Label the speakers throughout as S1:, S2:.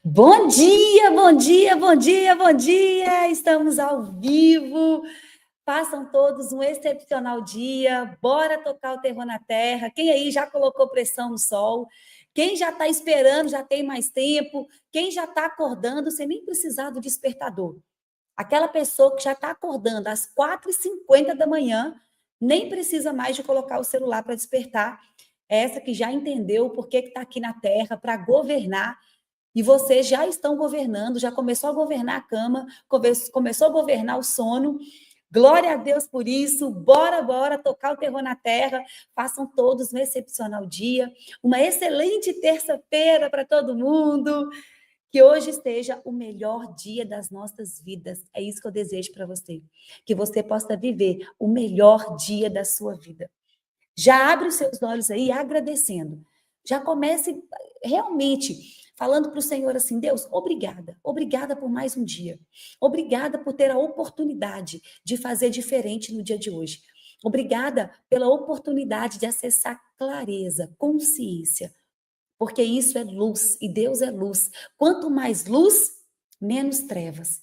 S1: Bom dia, bom dia, bom dia, bom dia! Estamos ao vivo. Façam todos um excepcional dia. Bora tocar o terror na terra. Quem aí já colocou pressão no sol? Quem já está esperando, já tem mais tempo? Quem já está acordando sem nem precisar do despertador? Aquela pessoa que já está acordando às 4h50 da manhã, nem precisa mais de colocar o celular para despertar. Essa que já entendeu o porquê que está aqui na terra, para governar. E vocês já estão governando, já começou a governar a cama, começou a governar o sono. Glória a Deus por isso. Bora, bora tocar o terror na terra. Façam todos um excepcional dia. Uma excelente terça-feira para todo mundo. Que hoje esteja o melhor dia das nossas vidas. É isso que eu desejo para você. Que você possa viver o melhor dia da sua vida. Já abre os seus olhos aí agradecendo. Já comece realmente falando para o Senhor assim: Deus, obrigada. Obrigada por mais um dia. Obrigada por ter a oportunidade de fazer diferente no dia de hoje. Obrigada pela oportunidade de acessar clareza, consciência, porque isso é luz e Deus é luz. Quanto mais luz, menos trevas.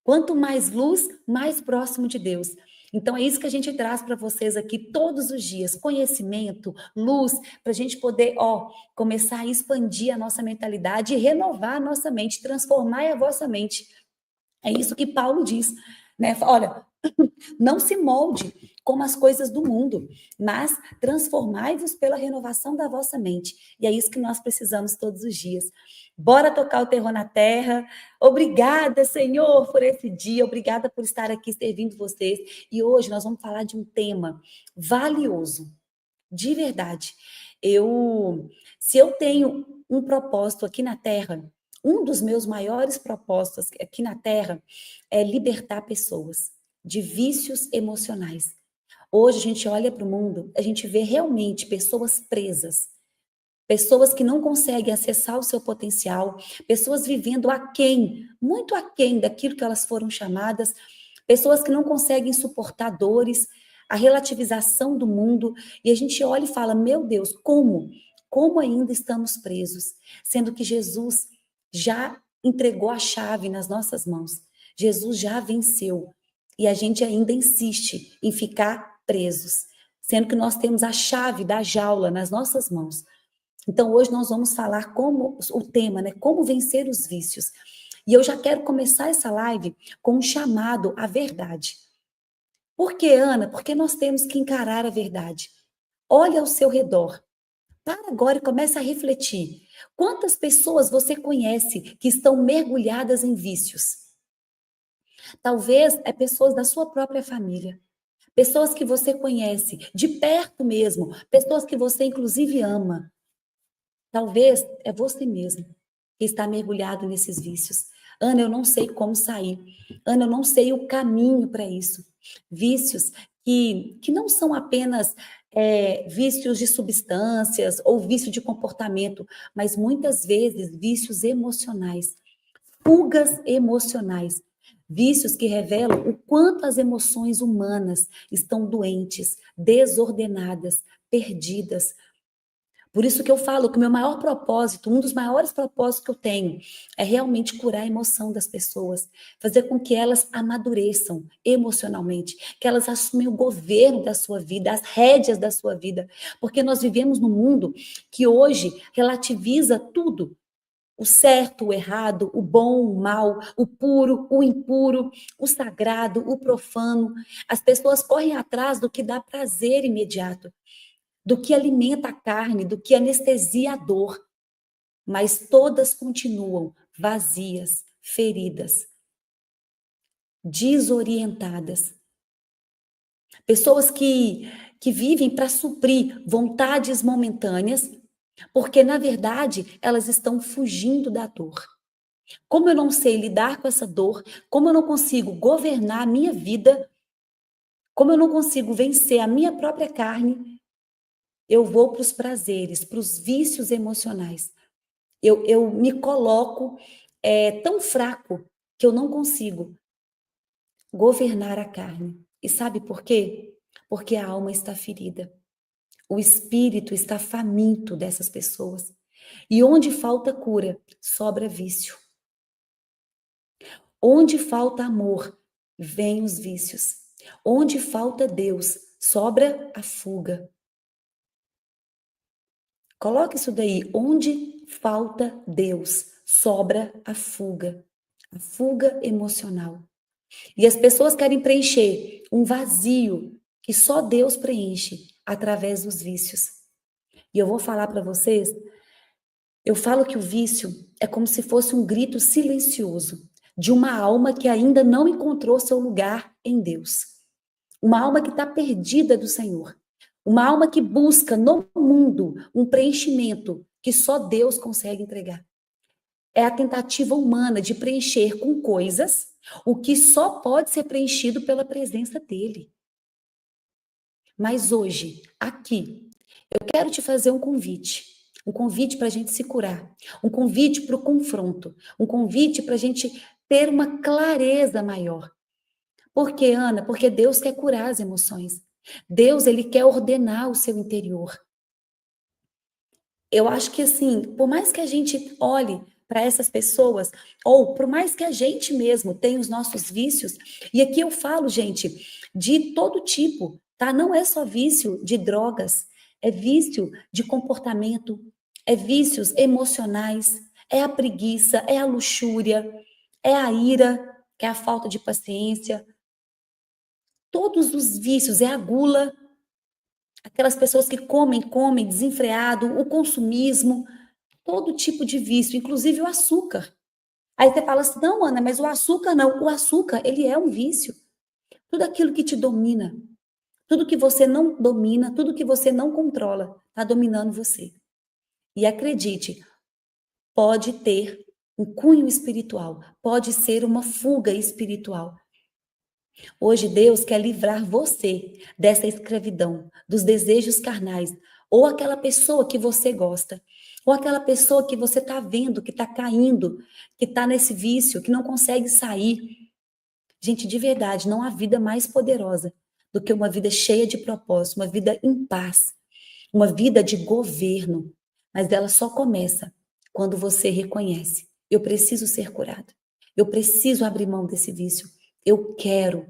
S1: Quanto mais luz, mais próximo de Deus. Então, é isso que a gente traz para vocês aqui todos os dias: conhecimento, luz, para a gente poder, começar a expandir a nossa mentalidade e renovar a nossa mente, transformar a vossa mente. É isso que Paulo diz, né? Olha, não se molde como as coisas do mundo, mas transformai-vos pela renovação da vossa mente. E é isso que nós precisamos todos os dias. Bora tocar o terror na terra. Obrigada, Senhor, por esse dia. Obrigada por estar aqui servindo vocês. E hoje nós vamos falar de um tema valioso, de verdade. Se eu tenho um propósito aqui na terra, um dos meus maiores propósitos aqui na terra é libertar pessoas de vícios emocionais. Hoje a gente olha para o mundo, a gente vê realmente pessoas presas, pessoas que não conseguem acessar o seu potencial, pessoas vivendo aquém, muito aquém daquilo que elas foram chamadas, pessoas que não conseguem suportar dores, a relativização do mundo, e a gente olha e fala: meu Deus, como? Como ainda estamos presos? Sendo que Jesus já entregou a chave nas nossas mãos. Jesus já venceu. E a gente ainda insiste em ficar presos, sendo que nós temos a chave da jaula nas nossas mãos. Então, hoje nós vamos falar como o tema, né? Como vencer os vícios. E eu já quero começar essa live com um chamado à verdade. Por que, Ana? Porque nós temos que encarar a verdade. Olha ao seu redor. Para agora e comece a refletir. Quantas pessoas você conhece que estão mergulhadas em vícios? Talvez é pessoas da sua própria família. Pessoas que você conhece de perto mesmo, pessoas que você inclusive ama. Talvez é você mesmo que está mergulhado nesses vícios. Ana, eu não sei como sair. Ana, eu não sei o caminho para isso. Vícios que não são apenas vícios de substâncias ou vício de comportamento, mas muitas vezes vícios emocionais, fugas emocionais. Vícios que revelam o quanto as emoções humanas estão doentes, desordenadas, perdidas. Por isso que eu falo que o meu maior propósito, um dos maiores propósitos que eu tenho, é realmente curar a emoção das pessoas, fazer com que elas amadureçam emocionalmente, que elas assumem o governo da sua vida, as rédeas da sua vida, porque nós vivemos num mundo que hoje relativiza tudo. O certo, o errado, o bom, o mal, o puro, o impuro, o sagrado, o profano. As pessoas correm atrás do que dá prazer imediato, do que alimenta a carne, do que anestesia a dor, mas todas continuam vazias, feridas, desorientadas. Pessoas que vivem para suprir vontades momentâneas, porque, na verdade, elas estão fugindo da dor. Como eu não sei lidar com essa dor, como eu não consigo governar a minha vida, como eu não consigo vencer a minha própria carne, eu vou para os prazeres, para os vícios emocionais. Eu me coloco tão fraco que eu não consigo governar a carne. E sabe por quê? Porque a alma está ferida. O espírito está faminto dessas pessoas. E onde falta cura, sobra vício. Onde falta amor, vem os vícios. Onde falta Deus, sobra a fuga. Coloque isso daí. Onde falta Deus, sobra a fuga emocional. E as pessoas querem preencher um vazio que só Deus preenche através dos vícios. E eu vou falar para vocês, eu falo que o vício é como se fosse um grito silencioso de uma alma que ainda não encontrou seu lugar em Deus. Uma alma que está perdida do Senhor. Uma alma que busca no mundo um preenchimento que só Deus consegue entregar. É a tentativa humana de preencher com coisas o que só pode ser preenchido pela presença dele. Mas hoje, aqui, eu quero te fazer um convite para a gente se curar, um convite para o confronto, um convite para a gente ter uma clareza maior. Por quê, Ana? Porque Deus quer curar as emoções. Deus, ele quer ordenar o seu interior. Eu acho que, assim, por mais que a gente olhe para essas pessoas, ou por mais que a gente mesmo tenha os nossos vícios, e aqui eu falo, gente, de todo tipo, tá? Não é só vício de drogas, é vício de comportamento, é vícios emocionais, é a preguiça, é a luxúria, é a ira, que é a falta de paciência, todos os vícios, é a gula, aquelas pessoas que comem desenfreado, o consumismo, todo tipo de vício, inclusive o açúcar. Aí você fala assim, não, Ana, mas o açúcar não. O açúcar, ele é um vício. Tudo aquilo que te domina, tudo que você não domina, tudo que você não controla, está dominando você. E acredite, pode ter um cunho espiritual, pode ser uma fuga espiritual. Hoje Deus quer livrar você dessa escravidão, dos desejos carnais, ou aquela pessoa que você gosta, ou aquela pessoa que você está vendo, que está caindo, que está nesse vício, que não consegue sair. Gente, de verdade, não há vida mais poderosa do que uma vida cheia de propósito, uma vida em paz, uma vida de governo. Mas ela só começa quando você reconhece: eu preciso ser curado, eu preciso abrir mão desse vício, eu quero.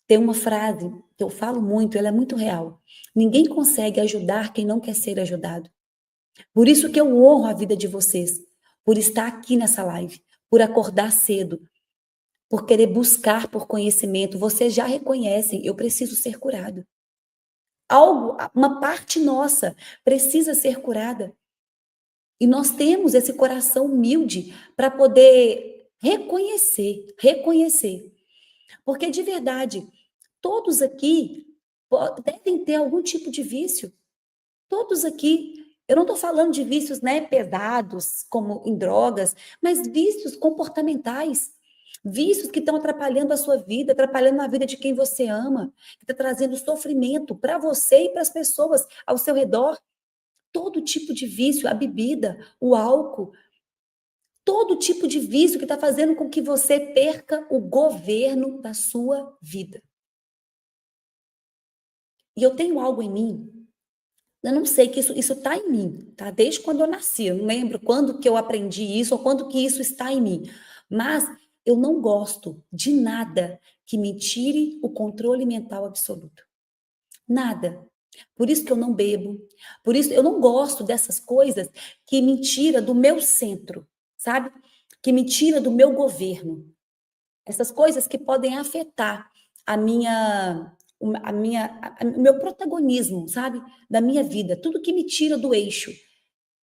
S1: Tem uma frase que eu falo muito, ela é muito real. Ninguém consegue ajudar quem não quer ser ajudado. Por isso que eu honro a vida de vocês, por estar aqui nessa live, por acordar cedo, por querer buscar por conhecimento. Vocês já reconhecem, eu preciso ser curado. Algo, uma parte nossa precisa ser curada. E nós temos esse coração humilde para poder reconhecer. Porque de verdade, todos aqui devem ter algum tipo de vício. Todos aqui. Eu não estou falando de vícios, né, pesados, como em drogas, mas vícios comportamentais. Vícios que estão atrapalhando a sua vida, atrapalhando a vida de quem você ama, que está trazendo sofrimento para você e para as pessoas ao seu redor. Todo tipo de vício, a bebida, o álcool, todo tipo de vício que está fazendo com que você perca o governo da sua vida. E eu tenho algo em mim, eu não sei que isso está em mim, tá? Desde quando eu nasci, eu não lembro quando que eu aprendi isso ou quando que isso está em mim. Mas eu não gosto de nada que me tire o controle mental absoluto. Nada. Por isso que eu não bebo. Por isso eu não gosto dessas coisas que me tira do meu centro, sabe? Que me tira do meu governo. Essas coisas que podem afetar a minha o meu protagonismo, sabe? Da minha vida, tudo que me tira do eixo.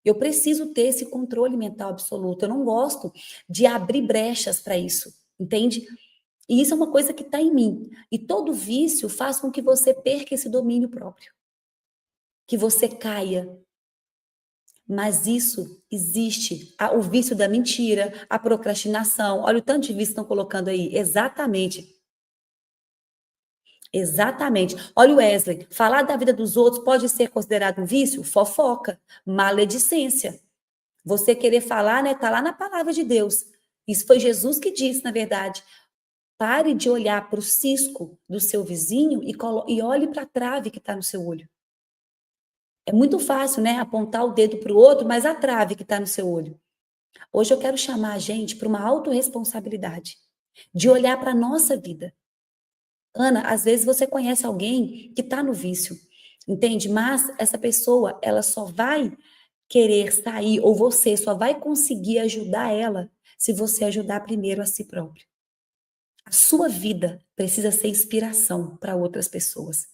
S1: Eu preciso ter esse controle mental absoluto. Eu não gosto de abrir brechas para isso, entende? E isso é uma coisa que está em mim. E todo vício faz com que você perca esse domínio próprio, que você caia. Mas isso existe. O vício da mentira, a procrastinação. Olha o tanto de vício que estão colocando aí. Exatamente. Exatamente. Olha o Wesley, falar da vida dos outros pode ser considerado um vício? Fofoca, maledicência. Você querer falar, né, tá lá na palavra de Deus. Isso foi Jesus que disse, na verdade. Pare de olhar para o cisco do seu vizinho e olhe para a trave que está no seu olho. É muito fácil, né, apontar o dedo para o outro, mas a trave que está no seu olho. Hoje eu quero chamar a gente para uma autorresponsabilidade, de olhar para a nossa vida. Ana, às vezes você conhece alguém que está no vício, entende? Mas essa pessoa, ela só vai querer sair, ou você só vai conseguir ajudar ela se você ajudar primeiro a si próprio. A sua vida precisa ser inspiração para outras pessoas.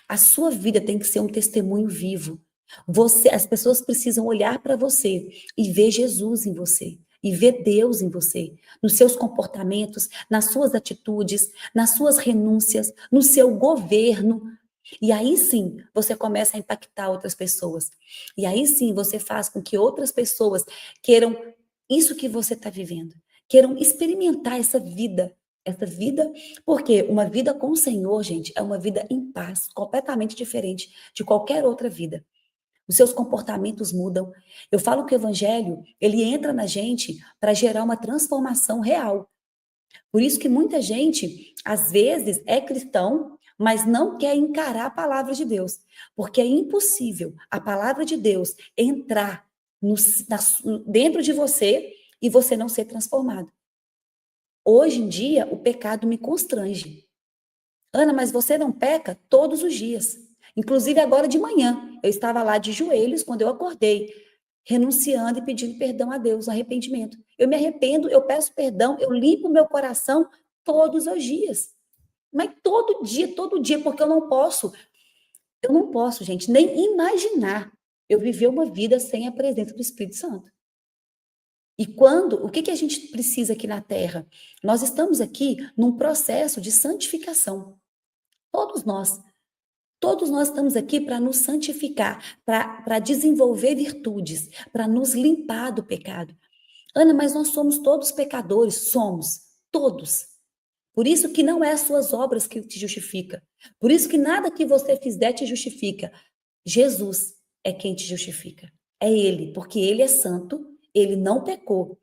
S1: A sua vida tem que ser um testemunho vivo. As pessoas precisam olhar para você e ver Jesus em você, e ver Deus em você, nos seus comportamentos, nas suas atitudes, nas suas renúncias, no seu governo. E aí sim, você começa a impactar outras pessoas. E aí sim, você faz com que outras pessoas queiram isso que você está vivendo, queiram experimentar essa vida, porque uma vida com o Senhor, gente, é uma vida em paz, completamente diferente de qualquer outra vida. Os seus comportamentos mudam. Eu falo que o evangelho, ele entra na gente para gerar uma transformação real. Por isso que muita gente, às vezes, é cristão, mas não quer encarar a palavra de Deus, porque é impossível a palavra de Deus entrar no, na, dentro de você e você não ser transformado. Hoje em dia, o pecado me constrange. Ana, mas você não peca todos os dias. Inclusive agora de manhã, eu estava lá de joelhos quando eu acordei, renunciando e pedindo perdão a Deus, arrependimento. Eu me arrependo, eu peço perdão, eu limpo meu coração todos os dias. Mas todo dia, porque eu não posso, gente, nem imaginar eu viver uma vida sem a presença do Espírito Santo. E o que a gente precisa aqui na Terra? Nós estamos aqui num processo de santificação. Todos nós. Todos nós estamos aqui para nos santificar, para desenvolver virtudes, para nos limpar do pecado. Ana, mas nós somos todos pecadores, somos, todos. Por isso que não é as suas obras que te justifica. Por isso que nada que você fizer te justifica. Jesus é quem te justifica. É Ele, porque Ele é santo, Ele não pecou.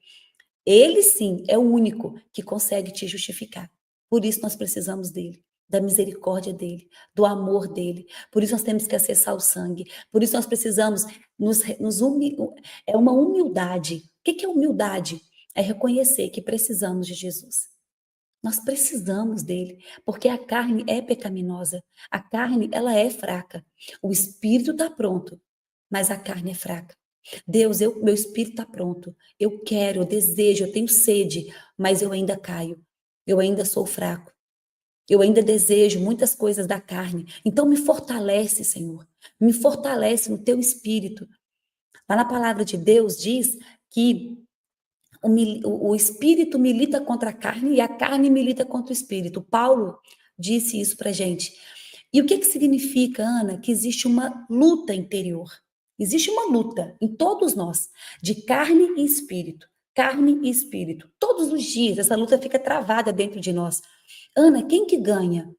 S1: Ele sim é o único que consegue te justificar. Por isso nós precisamos dele, da misericórdia dele, do amor dele. Por isso nós temos que acessar o sangue. Por isso nós precisamos é uma humildade. O que é humildade? É reconhecer que precisamos de Jesus. Nós precisamos dele, porque a carne é pecaminosa. A carne, ela é fraca. O espírito está pronto, mas a carne é fraca. Deus, meu espírito está pronto. Eu quero, eu desejo, eu tenho sede, mas eu ainda caio. Eu ainda sou fraco. Eu ainda desejo muitas coisas da carne. Então me fortalece, Senhor. Me fortalece no teu espírito. Lá na palavra de Deus diz que o espírito milita contra a carne e a carne milita contra o espírito. Paulo disse isso para gente. E o que significa, Ana? Que existe uma luta interior. Existe uma luta em todos nós, de carne e espírito. Carne e espírito. Todos os dias essa luta fica travada dentro de nós. Ana, quem que ganha?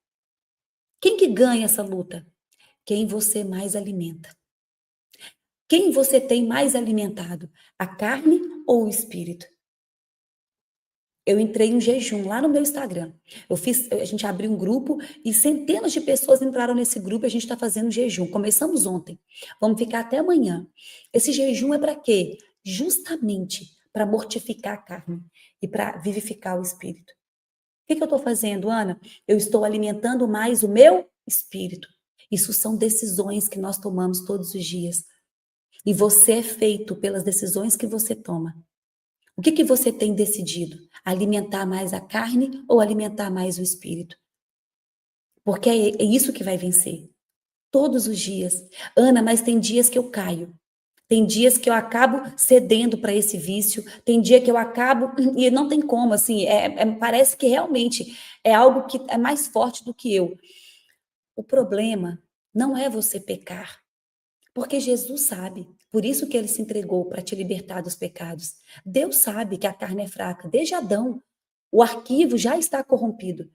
S1: Quem que ganha essa luta? Quem você mais alimenta. Quem você tem mais alimentado? A carne ou o espírito? Eu entrei em jejum lá no meu Instagram. A gente abriu um grupo e centenas de pessoas entraram nesse grupo e a gente está fazendo jejum. Começamos ontem. Vamos ficar até amanhã. Esse jejum é para quê? Justamente para mortificar a carne e para vivificar o espírito. O que eu estou fazendo, Ana? Eu estou alimentando mais o meu espírito. Isso são decisões que nós tomamos todos os dias. E você é feito pelas decisões que você toma. O que você tem decidido? Alimentar mais a carne ou alimentar mais o espírito? Porque é isso que vai vencer. Todos os dias. Ana, mas tem dias que eu caio. Tem dias que eu acabo cedendo para esse vício. Tem dia que eu acabo e não tem como, assim, parece que realmente é algo que é mais forte do que eu. O problema não é você pecar, porque Jesus sabe. Por isso que ele se entregou para te libertar dos pecados. Deus sabe que a carne é fraca. Desde Adão, o arquivo já está corrompido.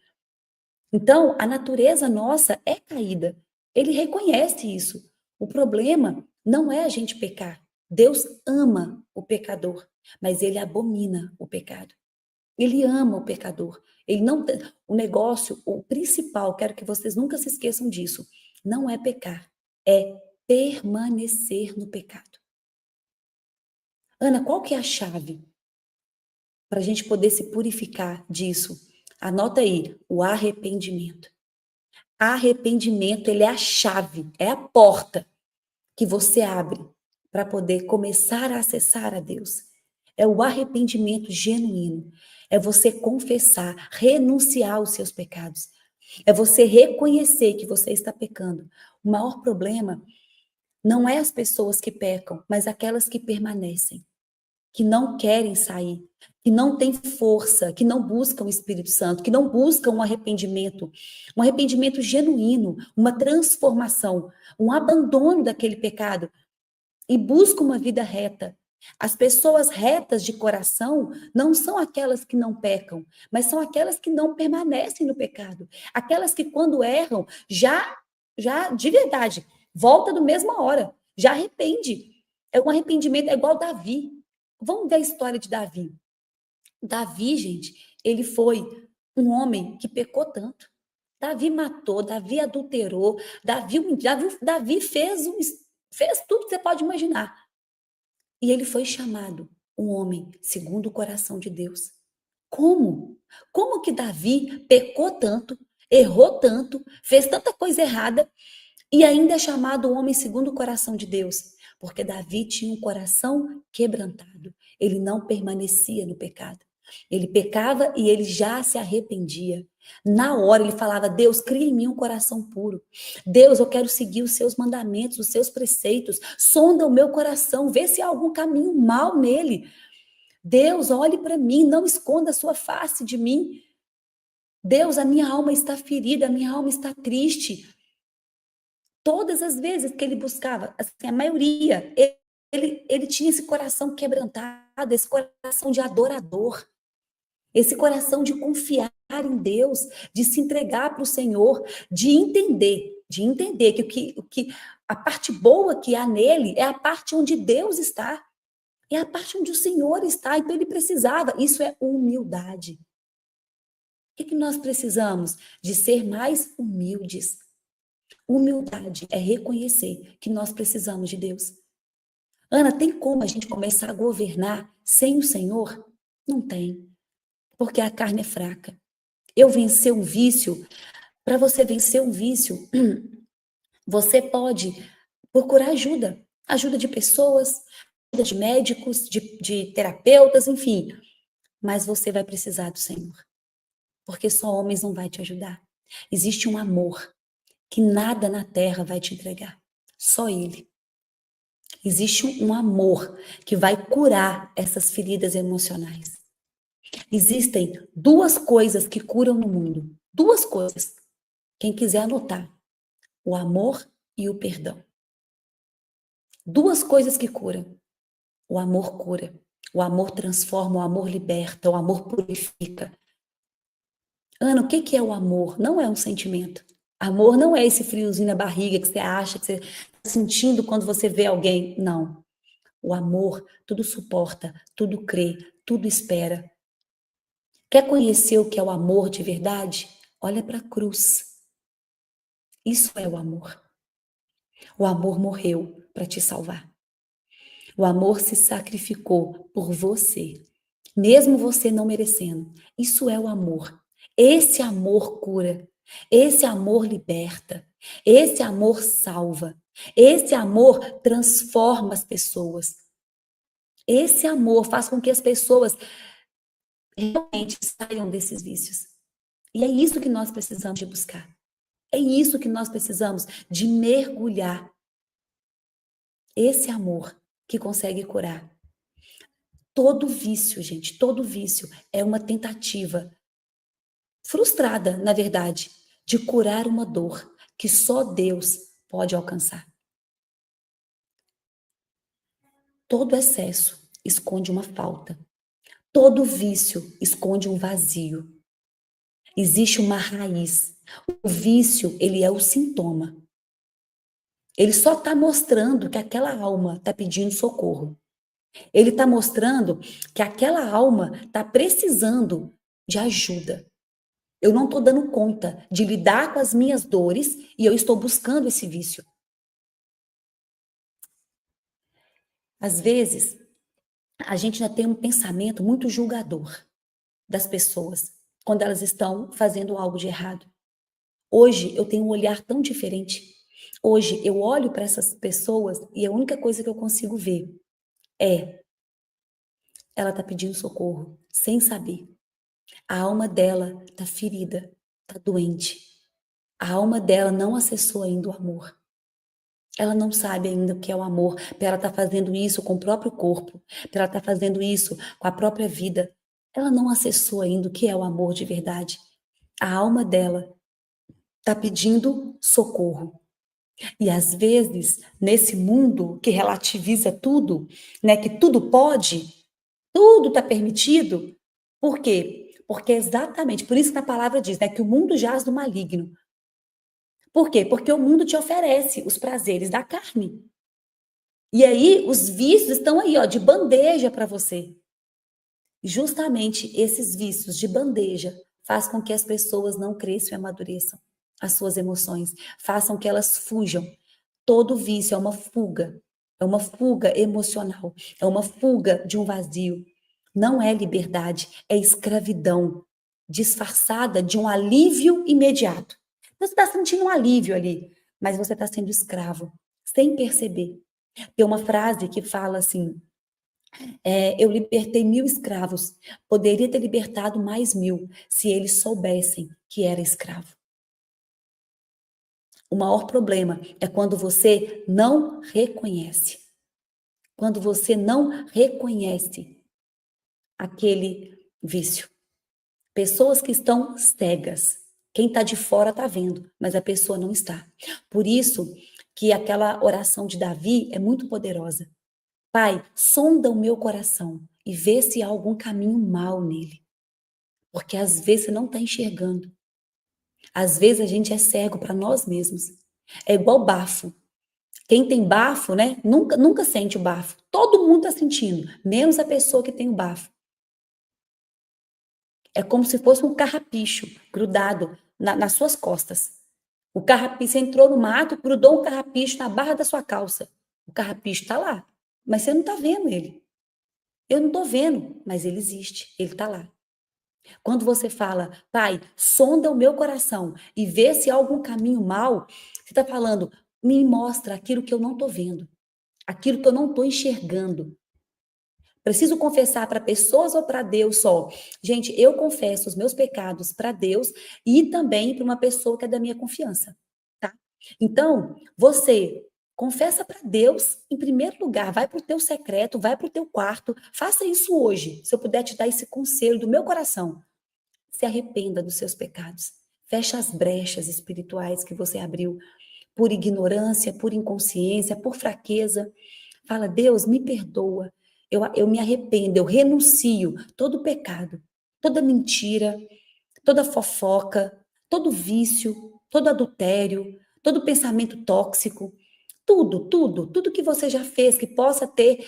S1: Então, a natureza nossa é caída. Ele reconhece isso. O problema não é a gente pecar. Deus ama o pecador, mas ele abomina o pecado. Ele ama o pecador. Ele não o negócio, o principal, quero que vocês nunca se esqueçam disso, não é pecar, é permanecer no pecado. Ana, qual que é a chave para a gente poder se purificar disso? Anota aí, o arrependimento. Arrependimento, ele é a chave, é a porta que você abre para poder começar a acessar a Deus. É o arrependimento genuíno. É você confessar, renunciar aos seus pecados. É você reconhecer que você está pecando. O maior problema não é as pessoas que pecam, mas aquelas que permanecem, que não querem sair, que não têm força, que não buscam o Espírito Santo, que não buscam um arrependimento genuíno, uma transformação, um abandono daquele pecado e buscam uma vida reta. As pessoas retas de coração não são aquelas que não pecam, mas são aquelas que não permanecem no pecado. Aquelas que quando erram, já de verdade, volta do mesma hora, já arrepende. É um arrependimento, é igual Davi. Vamos ver a história de Davi. Davi, gente, ele foi um homem que pecou tanto. Davi matou, Davi adulterou, Davi fez tudo que você pode imaginar. E ele foi chamado um homem segundo o coração de Deus. Como? Como que Davi pecou tanto, errou tanto, fez tanta coisa errada e ainda é chamado um homem segundo o coração de Deus? Porque Davi tinha um coração quebrantado. Ele não permanecia no pecado. Ele pecava e ele já se arrependia. Na hora ele falava: Deus, cria em mim um coração puro. Deus, eu quero seguir os seus mandamentos, os seus preceitos. Sonda o meu coração, vê se há algum caminho mal nele. Deus, olhe para mim, não esconda a sua face de mim. Deus, a minha alma está ferida, a minha alma está triste. Todas as vezes que ele buscava, assim, a maioria, ele tinha esse coração quebrantado, esse coração de adorador, esse coração de confiar em Deus, de se entregar para o Senhor, de entender que a parte boa que há nele é a parte onde Deus está, é a parte onde o Senhor está, então ele precisava, isso é humildade. O que nós precisamos? De ser mais humildes. Humildade é reconhecer que nós precisamos de Deus. Ana, tem como a gente começar a governar sem o Senhor? Não tem, porque a carne é fraca. Eu vencer um vício, para você vencer um vício, você pode procurar ajuda. Ajuda de pessoas, ajuda de médicos, de terapeutas, enfim. Mas você vai precisar do Senhor, porque só homens não vai te ajudar. Existe um amor que nada na terra vai te entregar, só Ele. Existe um amor que vai curar essas feridas emocionais. Existem duas coisas que curam no mundo. Duas coisas. Quem quiser anotar. O amor e o perdão. Duas coisas que curam. O amor cura. O amor transforma, o amor liberta, o amor purifica. Ana, o que é o amor? Não é um sentimento. Amor não é esse friozinho na barriga que você acha, que você está sentindo quando você vê alguém. Não. O amor tudo suporta, tudo crê, tudo espera. Quer conhecer o que é o amor de verdade? Olha para a cruz. Isso é o amor. O amor morreu para te salvar. O amor se sacrificou por você, mesmo você não merecendo. Isso é o amor. Esse amor cura. Esse amor liberta. Esse amor salva. Esse amor transforma as pessoas. Esse amor faz com que as pessoas realmente saiam desses vícios. E é isso que nós precisamos de buscar. É isso que nós precisamos de mergulhar. Esse amor que consegue curar. Todo vício, gente, todo vício é uma tentativa frustrada, na verdade, de curar uma dor que só Deus pode alcançar. Todo excesso esconde uma falta. Todo vício esconde um vazio. Existe uma raiz. O vício, ele é o sintoma. Ele só está mostrando que aquela alma está pedindo socorro. Ele está mostrando que aquela alma está precisando de ajuda. Eu não estou dando conta de lidar com as minhas dores e eu estou buscando esse vício. Às vezes, a gente já tem um pensamento muito julgador das pessoas quando elas estão fazendo algo de errado. Hoje eu tenho um olhar tão diferente. Hoje eu olho para essas pessoas e a única coisa que eu consigo ver é ela tá pedindo socorro, sem saber. A alma dela tá ferida, tá doente. A alma dela não acessou ainda o amor. Ela não sabe ainda o que é o amor, para ela estar fazendo isso com o próprio corpo, para ela estar fazendo isso com a própria vida. Ela não acessou ainda o que é o amor de verdade. A alma dela está pedindo socorro. E às vezes, nesse mundo que relativiza tudo, né, que tudo pode, tudo está permitido, por quê? Porque é exatamente por isso que a palavra diz, né, que o mundo jaz do maligno. Por quê? Porque o mundo te oferece os prazeres da carne. E aí, os vícios estão aí, ó, de bandeja para você. Justamente esses vícios de bandeja faz com que as pessoas não cresçam e amadureçam as suas emoções, façam que elas fujam. Todo vício é uma fuga emocional, é uma fuga de um vazio. Não é liberdade, é escravidão, disfarçada de um alívio imediato. Você está sentindo um alívio ali, mas você está sendo escravo, sem perceber. Tem uma frase que fala assim: eu libertei 1000 escravos, poderia ter libertado mais 1000 se eles soubessem que era escravo. O maior problema é quando você não reconhece. Quando você não reconhece aquele vício. Pessoas que estão cegas. Quem está de fora está vendo, mas a pessoa não está. Por isso que aquela oração de Davi é muito poderosa. Pai, sonda o meu coração e vê se há algum caminho mal nele. Porque às vezes você não está enxergando. Às vezes a gente é cego para nós mesmos. É igual bafo. Quem tem bafo, né? Nunca sente o bafo. Todo mundo está sentindo, menos a pessoa que tem o bafo. É como se fosse um carrapicho grudado nas suas costas. O carrapicho, você entrou no mato, grudou um carrapicho na barra da sua calça. O carrapicho está lá, mas você não está vendo ele. Eu não estou vendo, mas ele existe, ele está lá. Quando você fala, pai, sonda o meu coração e vê se há algum caminho mal, você está falando, me mostra aquilo que eu não estou vendo, aquilo que eu não estou enxergando. Preciso confessar para pessoas ou para Deus só? Gente, eu confesso os meus pecados para Deus e também para uma pessoa que é da minha confiança, tá? Então, você confessa para Deus em primeiro lugar, vai para o teu secreto, vai para o teu quarto, faça isso hoje, se eu puder te dar esse conselho do meu coração. Se arrependa dos seus pecados. Feche as brechas espirituais que você abriu por ignorância, por inconsciência, por fraqueza. Fala, Deus, me perdoa. Eu me arrependo, eu renuncio todo pecado, toda mentira, toda fofoca, todo vício, todo adultério, todo pensamento tóxico, tudo que você já fez que possa ter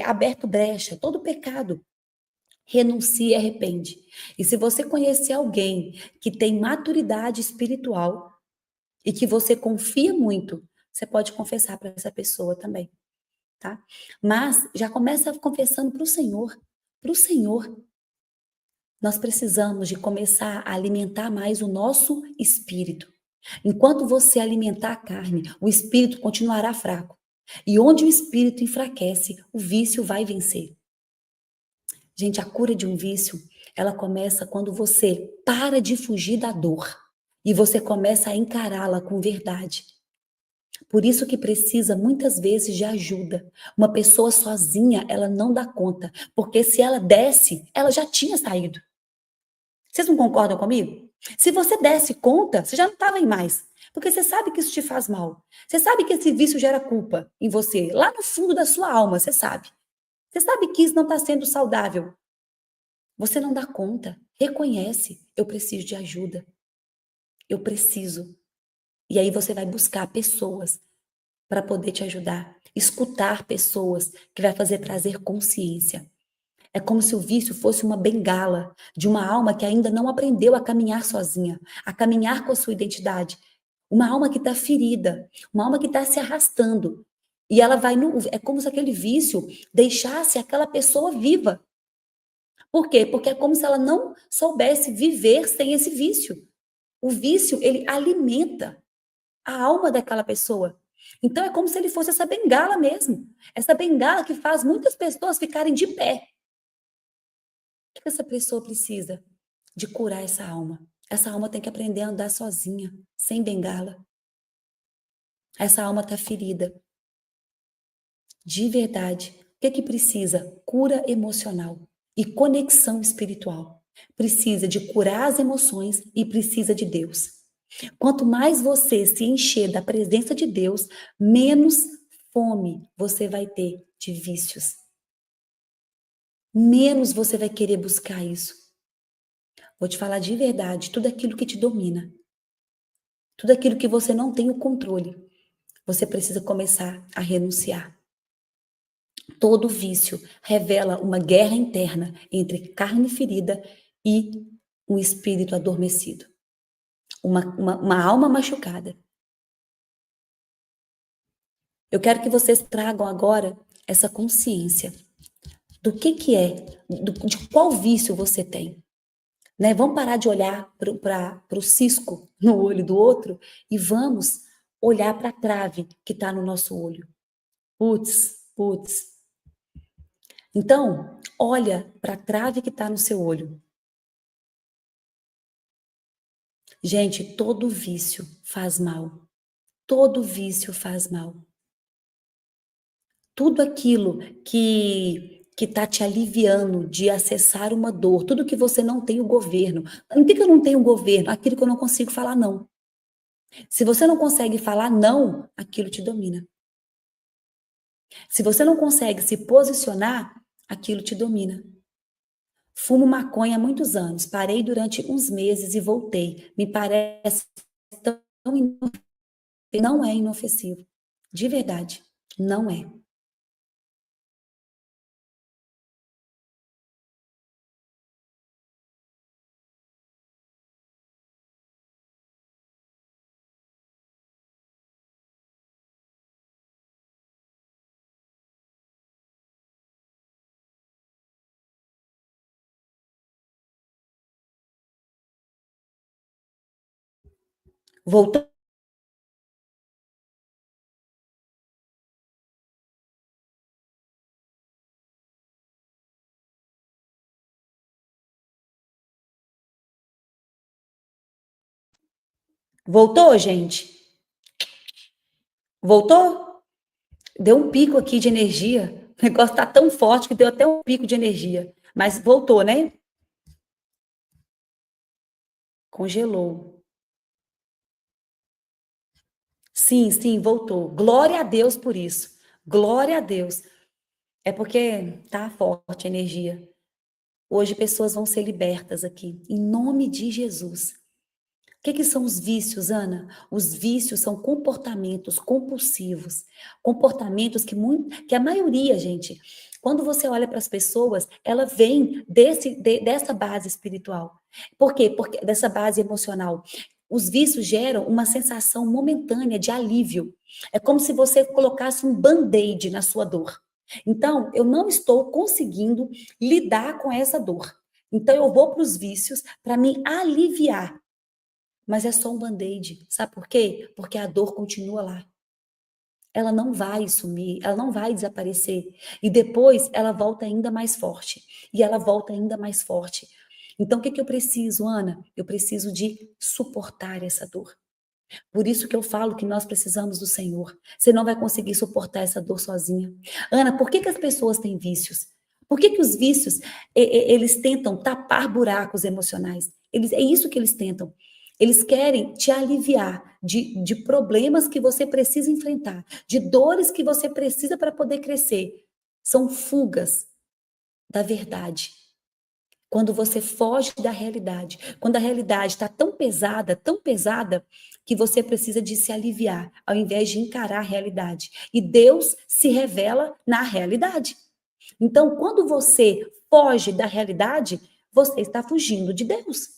S1: aberto brecha, todo pecado. Renuncie e arrepende. E se você conhecer alguém que tem maturidade espiritual e que você confia muito, você pode confessar para essa pessoa também, tá? Mas já começa confessando para o Senhor. Para o Senhor. Nós precisamos de começar a alimentar mais o nosso espírito. Enquanto você alimentar a carne, o espírito continuará fraco. E onde o espírito enfraquece, o vício vai vencer. Gente, a cura de um vício, ela começa quando você para de fugir da dor e você começa a encará-la com verdade. Por isso que precisa muitas vezes de ajuda. Uma pessoa sozinha, ela não dá conta, porque se ela desse, ela já tinha saído. Vocês não concordam comigo? Se você desse conta, você já não estava em mais, porque você sabe que isso te faz mal. Você sabe que esse vício gera culpa em você, lá no fundo da sua alma, você sabe. Você sabe que isso não está sendo saudável. Você não dá conta. Reconhece. Eu preciso de ajuda. Eu preciso. E aí você vai buscar pessoas para poder te ajudar. Escutar pessoas que vai fazer trazer consciência. É como se o vício fosse uma bengala de uma alma que ainda não aprendeu a caminhar sozinha, a caminhar com a sua identidade. Uma alma que está ferida, uma alma que está se arrastando. E ela vai é como se aquele vício deixasse aquela pessoa viva. Por quê? Porque é como se ela não soubesse viver sem esse vício. O vício, ele alimenta a alma daquela pessoa. Então é como se ele fosse essa bengala mesmo. Essa bengala que faz muitas pessoas ficarem de pé. O que essa pessoa precisa? De curar essa alma. Essa alma tem que aprender a andar sozinha, sem bengala. Essa alma está ferida. De verdade. O que precisa? Cura emocional e conexão espiritual. Precisa de curar as emoções e precisa de Deus. Quanto mais você se encher da presença de Deus, menos fome você vai ter de vícios. Menos você vai querer buscar isso. Vou te falar de verdade, tudo aquilo que te domina, tudo aquilo que você não tem o controle, você precisa começar a renunciar. Todo vício revela uma guerra interna entre carne ferida e um espírito adormecido. Uma alma machucada. Eu quero que vocês tragam agora essa consciência do que é, de qual vício você tem. Né? Vamos parar de olhar para o cisco no olho do outro e vamos olhar para a trave que está no nosso olho. Putz. Então, olha para a trave que está no seu olho. Gente, todo vício faz mal. Todo vício faz mal. Tudo aquilo que está te aliviando de acessar uma dor, tudo que você não tem o governo. O que eu não tenho governo? Aquilo que eu não consigo falar não. Se você não consegue falar não, aquilo te domina. Se você não consegue se posicionar, aquilo te domina. Fumo maconha há muitos anos, parei durante uns meses e voltei. Me parece tão inofensivo. Não é inofensivo. De verdade, não é. Voltou? Voltou, gente? Voltou? Deu um pico aqui de energia. O negócio está tão forte que deu até um pico de energia. Mas voltou, né? Congelou. Sim, voltou. Glória a Deus por isso. Glória a Deus. É porque tá forte a energia. Hoje pessoas vão ser libertas aqui, em nome de Jesus. O que são os vícios, Ana? Os vícios são comportamentos compulsivos, comportamentos que a maioria, gente, quando você olha para as pessoas, ela vem dessa base espiritual. Por quê? Porque dessa base emocional. Os vícios geram uma sensação momentânea de alívio. É como se você colocasse um band-aid na sua dor. Então, eu não estou conseguindo lidar com essa dor. Então, eu vou para os vícios para me aliviar. Mas é só um band-aid. Sabe por quê? Porque a dor continua lá. Ela não vai sumir, ela não vai desaparecer. E depois ela volta ainda mais forte. E ela volta ainda mais forte. Então, o que eu preciso, Ana? Eu preciso de suportar essa dor. Por isso que eu falo que nós precisamos do Senhor. Você não vai conseguir suportar essa dor sozinha. Ana, por que as pessoas têm vícios? Por que os vícios, eles tentam tapar buracos emocionais? É isso que eles tentam. Eles querem te aliviar de problemas que você precisa enfrentar, de dores que você precisa para poder crescer. São fugas da verdade. Quando você foge da realidade, quando a realidade está tão pesada, que você precisa de se aliviar, ao invés de encarar a realidade. E Deus se revela na realidade. Então, quando você foge da realidade, você está fugindo de Deus.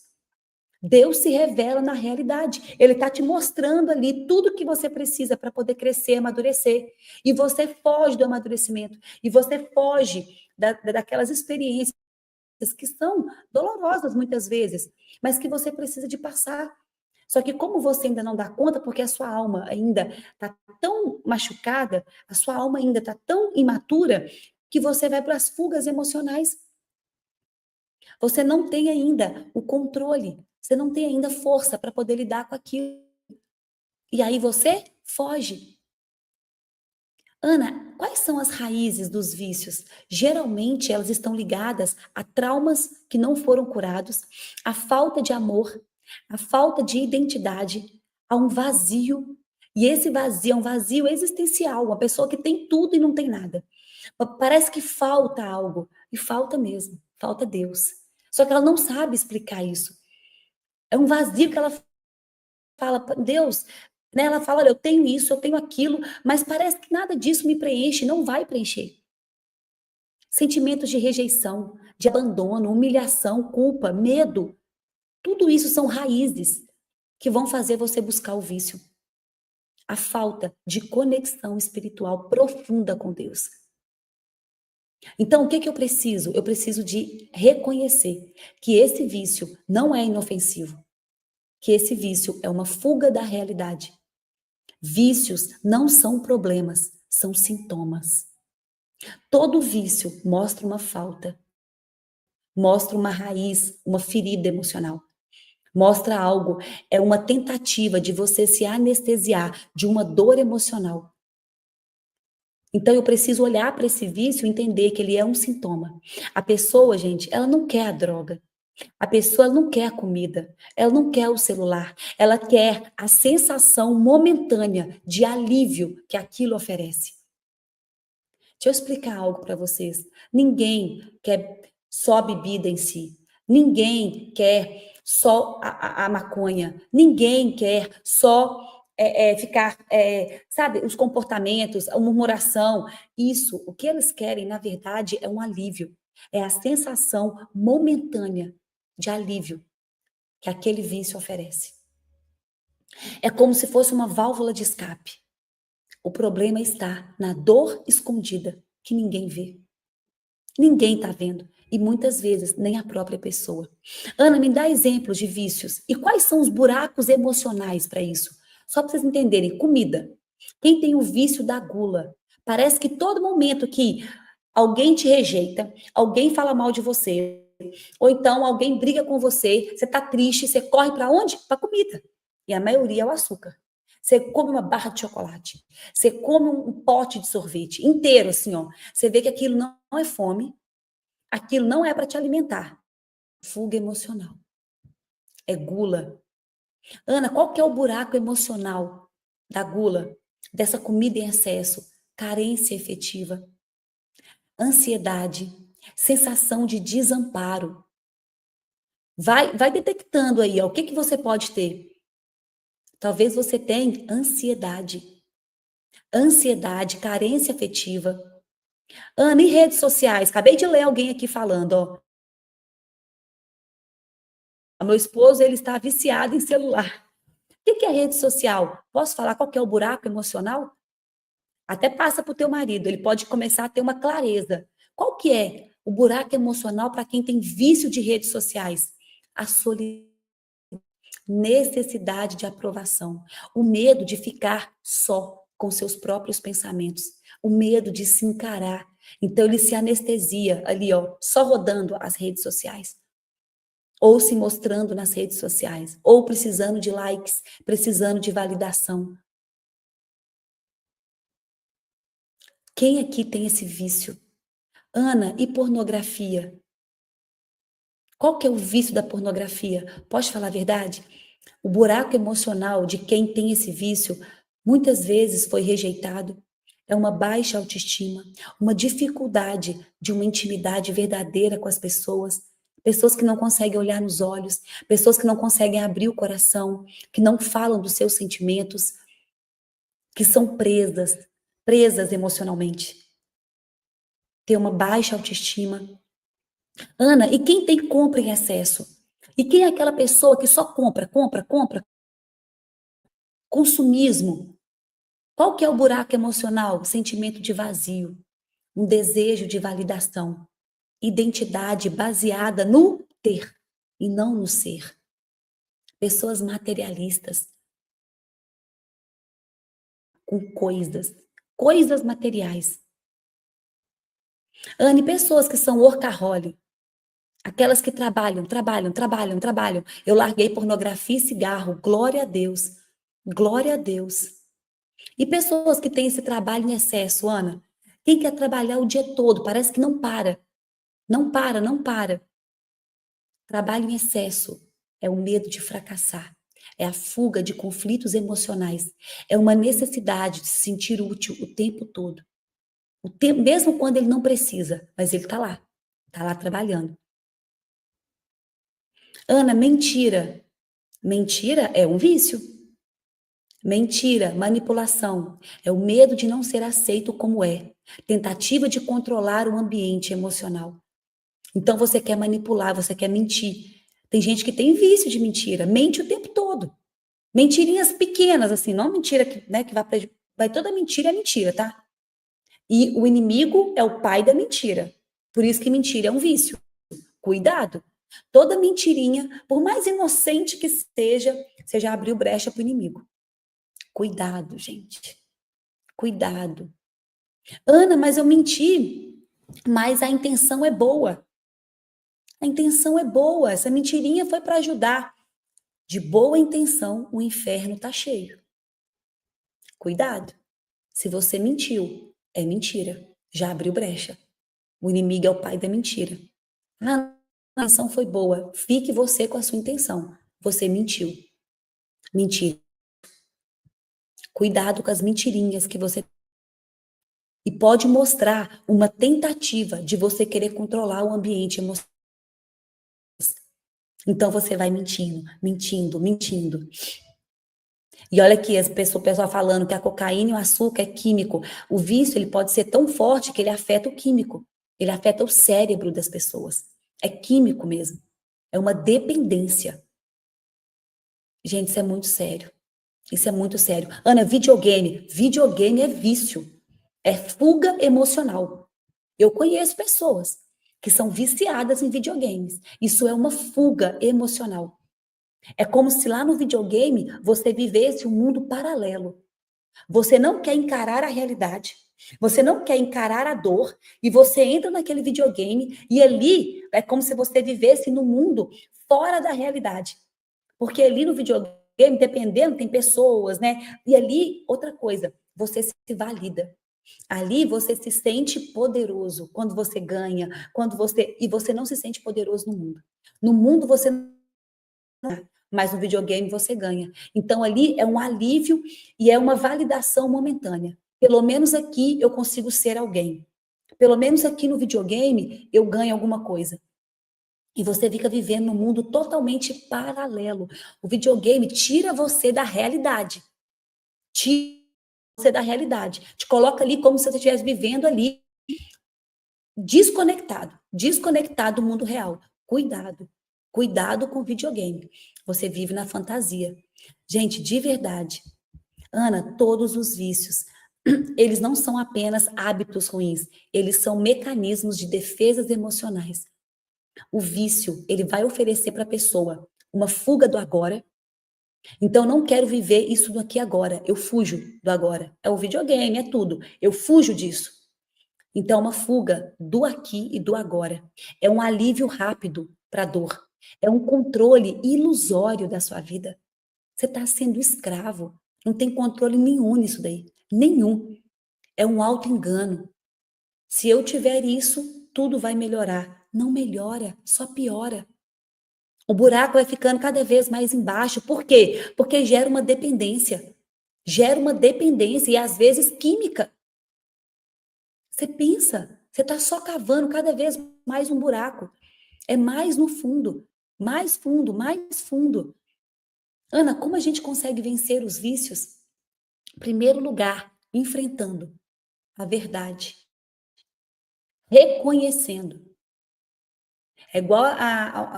S1: Deus se revela na realidade. Ele está te mostrando ali tudo que você precisa para poder crescer, amadurecer. E você foge do amadurecimento. E você foge daquelas experiências que são dolorosas muitas vezes, mas que você precisa de passar. Só que como você ainda não dá conta, porque a sua alma ainda está tão machucada, a sua alma ainda está tão imatura, que você vai para as fugas emocionais. Você não tem ainda o controle, você não tem ainda força para poder lidar com aquilo. E aí você foge. Ana, quais são as raízes dos vícios? Geralmente elas estão ligadas a traumas que não foram curados, a falta de amor, a falta de identidade, a um vazio. E esse vazio é um vazio existencial, uma pessoa que tem tudo e não tem nada. Parece que falta algo, e falta mesmo, falta Deus. Só que ela não sabe explicar isso. É um vazio que ela fala, Deus, né? Ela fala, olha, eu tenho isso, eu tenho aquilo, mas parece que nada disso me preenche, não vai preencher. Sentimentos de rejeição, de abandono, humilhação, culpa, medo, tudo isso são raízes que vão fazer você buscar o vício. A falta de conexão espiritual profunda com Deus. Então, o que que eu preciso? Eu preciso de reconhecer que esse vício não é inofensivo, que esse vício é uma fuga da realidade. Vícios não são problemas, são sintomas. Todo vício mostra uma falta, mostra uma raiz, uma ferida emocional. Mostra algo, é uma tentativa de você se anestesiar de uma dor emocional. Então eu preciso olhar para esse vício e entender que ele é um sintoma. A pessoa, gente, ela não quer a droga. A pessoa não quer a comida, ela não quer o celular, ela quer a sensação momentânea de alívio que aquilo oferece. Deixa eu explicar algo para vocês. Ninguém quer só bebida em si. Ninguém quer só a maconha. Ninguém quer só ficar, sabe, os comportamentos, a murmuração. Isso, o que eles querem, na verdade, é um alívio. É a sensação momentânea de alívio que aquele vício oferece. É como se fosse uma válvula de escape. O problema está na dor escondida, que ninguém vê. Ninguém está vendo. E muitas vezes nem a própria pessoa. Ana, me dá exemplos de vícios. E quais são os buracos emocionais para isso? Só para vocês entenderem. Comida. Quem tem o vício da gula? Parece que todo momento que alguém te rejeita, alguém fala mal de você, ou então alguém briga com você, você está triste, você corre para onde? Para comida. E a maioria é o açúcar. Você come uma barra de chocolate, você come um pote de sorvete inteiro, assim, ó. Você vê que aquilo não é fome, aquilo não é para te alimentar. Fuga emocional. É gula. Ana, qual que é o buraco emocional da gula, dessa comida em excesso? Carência efetiva, ansiedade, sensação de desamparo. Vai detectando aí, ó, o que que você pode ter. Talvez você tenha ansiedade. Ansiedade, carência afetiva. Ana, e redes sociais? Acabei de ler alguém aqui falando, ó. O meu esposo, ele está viciado em celular. O que é rede social? Posso falar qual que é o buraco emocional? Até passa para o teu marido, ele pode começar a ter uma clareza. Qual que é o buraco emocional para quem tem vício de redes sociais? A solidão, necessidade de aprovação, o medo de ficar só com seus próprios pensamentos, o medo de se encarar. Então ele se anestesia ali, ó, só rodando as redes sociais. Ou se mostrando nas redes sociais, ou precisando de likes, precisando de validação. Quem aqui tem esse vício? Ana, e pornografia? Qual que é o vício da pornografia? Pode falar a verdade? O buraco emocional de quem tem esse vício muitas vezes foi rejeitado. É uma baixa autoestima, uma dificuldade de uma intimidade verdadeira com as pessoas. Pessoas que não conseguem olhar nos olhos, pessoas que não conseguem abrir o coração, que não falam dos seus sentimentos, que são presas emocionalmente. Tem uma baixa autoestima. Ana, e quem tem compra em excesso? E quem é aquela pessoa que só compra, compra, compra? Consumismo. Qual que é o buraco emocional? Sentimento de vazio, um desejo de validação, identidade baseada no ter e não no ser. Pessoas materialistas, com coisas materiais. Anne, pessoas que são workaholic, aquelas que trabalham, trabalham, trabalham, trabalham. Eu larguei pornografia e cigarro, glória a Deus, glória a Deus. E pessoas que têm esse trabalho em excesso, Ana, quem quer trabalhar o dia todo, parece que não para, não para, não para. Trabalho em excesso é o medo de fracassar, é a fuga de conflitos emocionais, é uma necessidade de se sentir útil o tempo todo. O tempo, mesmo quando ele não precisa, mas ele está lá trabalhando. Ana, mentira. Mentira é um vício. Mentira, manipulação, é o medo de não ser aceito como é. Tentativa de controlar o ambiente emocional. Então você quer manipular, você quer mentir. Tem gente que tem vício de mentira, mente o tempo todo. Mentirinhas pequenas, assim, não mentira que, né, que vai toda mentira é mentira, tá? E o inimigo é o pai da mentira. Por isso que mentira é um vício. Cuidado. Toda mentirinha, por mais inocente que seja, você já abriu brecha para o inimigo. Cuidado, gente. Cuidado. Ana, mas eu menti, mas a intenção é boa. A intenção é boa. Essa mentirinha foi para ajudar. De boa intenção, o inferno está cheio. Cuidado. Se você mentiu, é mentira. Já abriu brecha. O inimigo é o pai da mentira. Ah, a intenção foi boa. Fique você com a sua intenção. Você mentiu. Mentira. Cuidado com as mentirinhas que você. E pode mostrar uma tentativa de você querer controlar o ambiente emocional. Então você vai mentindo, mentindo, mentindo. E olha aqui, o pessoal falando que a cocaína e o açúcar é químico. O vício, ele pode ser tão forte que ele afeta o químico. Ele afeta o cérebro das pessoas. É químico mesmo. É uma dependência. Gente, isso é muito sério. Isso é muito sério. Ana, videogame. Videogame é vício. É fuga emocional. Eu conheço pessoas que são viciadas em videogames. Isso é uma fuga emocional. É como se lá no videogame você vivesse um mundo paralelo. Você não quer encarar a realidade. Você não quer encarar a dor e você entra naquele videogame e ali é como se você vivesse no mundo fora da realidade. Porque ali no videogame, dependendo, tem pessoas, né? E ali, outra coisa, você se valida. Ali você se sente poderoso quando você ganha, e você não se sente poderoso no mundo. No mundo você não, mas no videogame você ganha. Então ali é um alívio e é uma validação momentânea. Pelo menos aqui eu consigo ser alguém. Pelo menos aqui no videogame eu ganho alguma coisa. E você fica vivendo num mundo totalmente paralelo. O videogame tira você da realidade. Tira você da realidade. Te coloca ali como se você estivesse vivendo ali desconectado do mundo real. Cuidado. Cuidado com o videogame. Você vive na fantasia. Gente, de verdade. Ana, todos os vícios, eles não são apenas hábitos ruins, eles são mecanismos de defesas emocionais. O vício, ele vai oferecer para a pessoa uma fuga do agora. Então, não quero viver isso do aqui agora. Eu fujo do agora. É o videogame, é tudo. Eu fujo disso. Então, é uma fuga do aqui e do agora. É um alívio rápido para a dor. É um controle ilusório da sua vida. Você está sendo escravo. Não tem controle nenhum nisso daí. Nenhum. É um auto-engano. Se eu tiver isso, tudo vai melhorar. Não melhora, só piora. O buraco vai ficando cada vez mais embaixo. Por quê? Porque gera uma dependência. Gera uma dependência e às vezes química. Você pensa, você está só cavando cada vez mais um buraco. É mais no fundo, mais fundo, mais fundo. Ana, como a gente consegue vencer os vícios? Em primeiro lugar, enfrentando a verdade, reconhecendo. É igual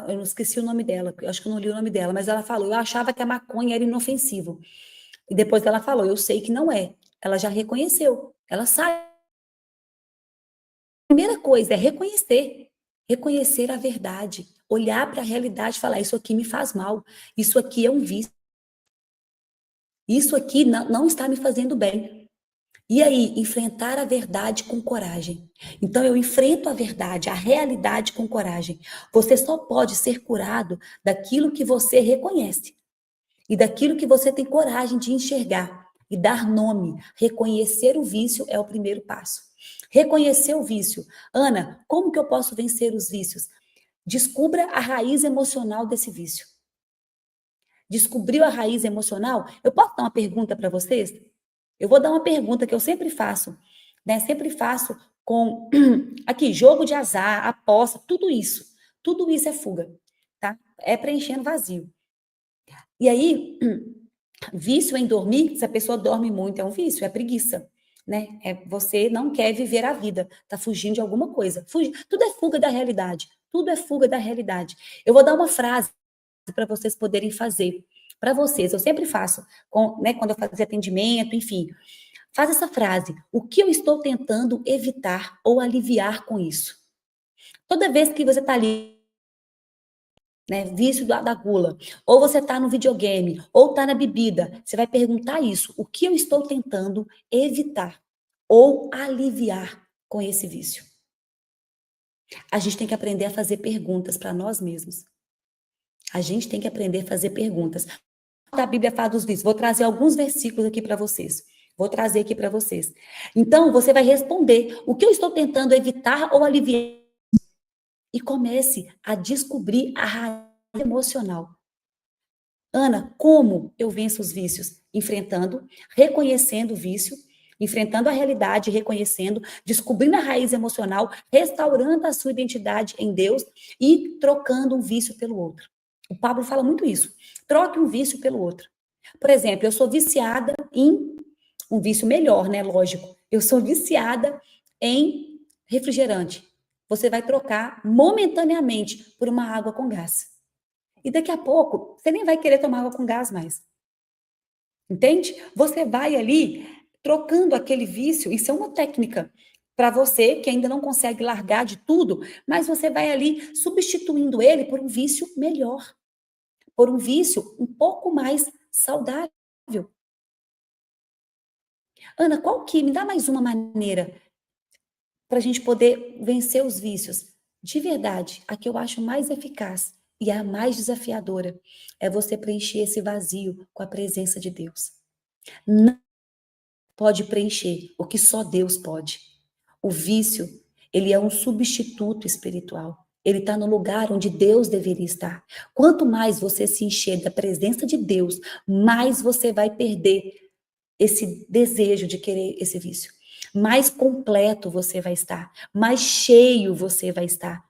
S1: eu não esqueci o nome dela, eu acho que eu não li o nome dela, mas ela falou, eu achava que a maconha era inofensivo. E depois ela falou, eu sei que não é. Ela já reconheceu, ela sabe. A primeira coisa é reconhecer a verdade, olhar para a realidade e falar, isso aqui me faz mal, isso aqui é um vício, isso aqui não está me fazendo bem. E aí, enfrentar a verdade com coragem. Então, eu enfrento a verdade, a realidade com coragem. Você só pode ser curado daquilo que você reconhece e daquilo que você tem coragem de enxergar e dar nome. Reconhecer o vício é o primeiro passo. Reconhecer o vício. Ana, como que eu posso vencer os vícios? Descubra a raiz emocional desse vício. Descobriu a raiz emocional? Eu posso dar uma pergunta para vocês? Eu vou dar uma pergunta que eu sempre faço, né? Sempre faço com aqui, jogo de azar, aposta, tudo isso. Tudo isso é fuga, tá? É preenchendo vazio. E aí, vício em dormir, se a pessoa dorme muito, é um vício, é preguiça, né? É, você não quer viver a vida, tá fugindo de alguma coisa. Tudo é fuga da realidade. Tudo é fuga da realidade. Eu vou dar uma frase para vocês poderem fazer. Para vocês, eu sempre faço, né, quando eu fazia atendimento, enfim. Faz essa frase. O que eu estou tentando evitar ou aliviar com isso? Toda vez que você está ali, né, vício da gula, ou você está no videogame, ou está na bebida, você vai perguntar isso. O que eu estou tentando evitar ou aliviar com esse vício? A gente tem que aprender a fazer perguntas para nós mesmos. A gente tem que aprender a fazer perguntas. A Bíblia fala dos vícios. Vou trazer alguns versículos aqui para vocês. Vou trazer aqui para vocês. Então, você vai responder o que eu estou tentando evitar ou aliviar. E comece a descobrir a raiz emocional. Ana, como eu venço os vícios? Enfrentando, reconhecendo o vício, enfrentando a realidade, reconhecendo, descobrindo a raiz emocional, restaurando a sua identidade em Deus e trocando um vício pelo outro. O Pablo fala muito isso. Troque um vício pelo outro. Por exemplo, eu sou viciada em um vício melhor, né? Lógico. Eu sou viciada em refrigerante. Você vai trocar momentaneamente por uma água com gás. E daqui a pouco, você nem vai querer tomar água com gás mais. Entende? Você vai ali trocando aquele vício. Isso é uma técnica para você que ainda não consegue largar de tudo, mas você vai ali substituindo ele por um vício melhor, por um vício um pouco mais saudável. Ana, qual que? Me dá mais uma maneira para a gente poder vencer os vícios. De verdade, a que eu acho mais eficaz e a mais desafiadora é você preencher esse vazio com a presença de Deus. Não pode preencher o que só Deus pode. O vício, ele é um substituto espiritual. Ele está no lugar onde Deus deveria estar. Quanto mais você se encher da presença de Deus, mais você vai perder esse desejo de querer esse vício. Mais completo você vai estar, mais cheio você vai estar.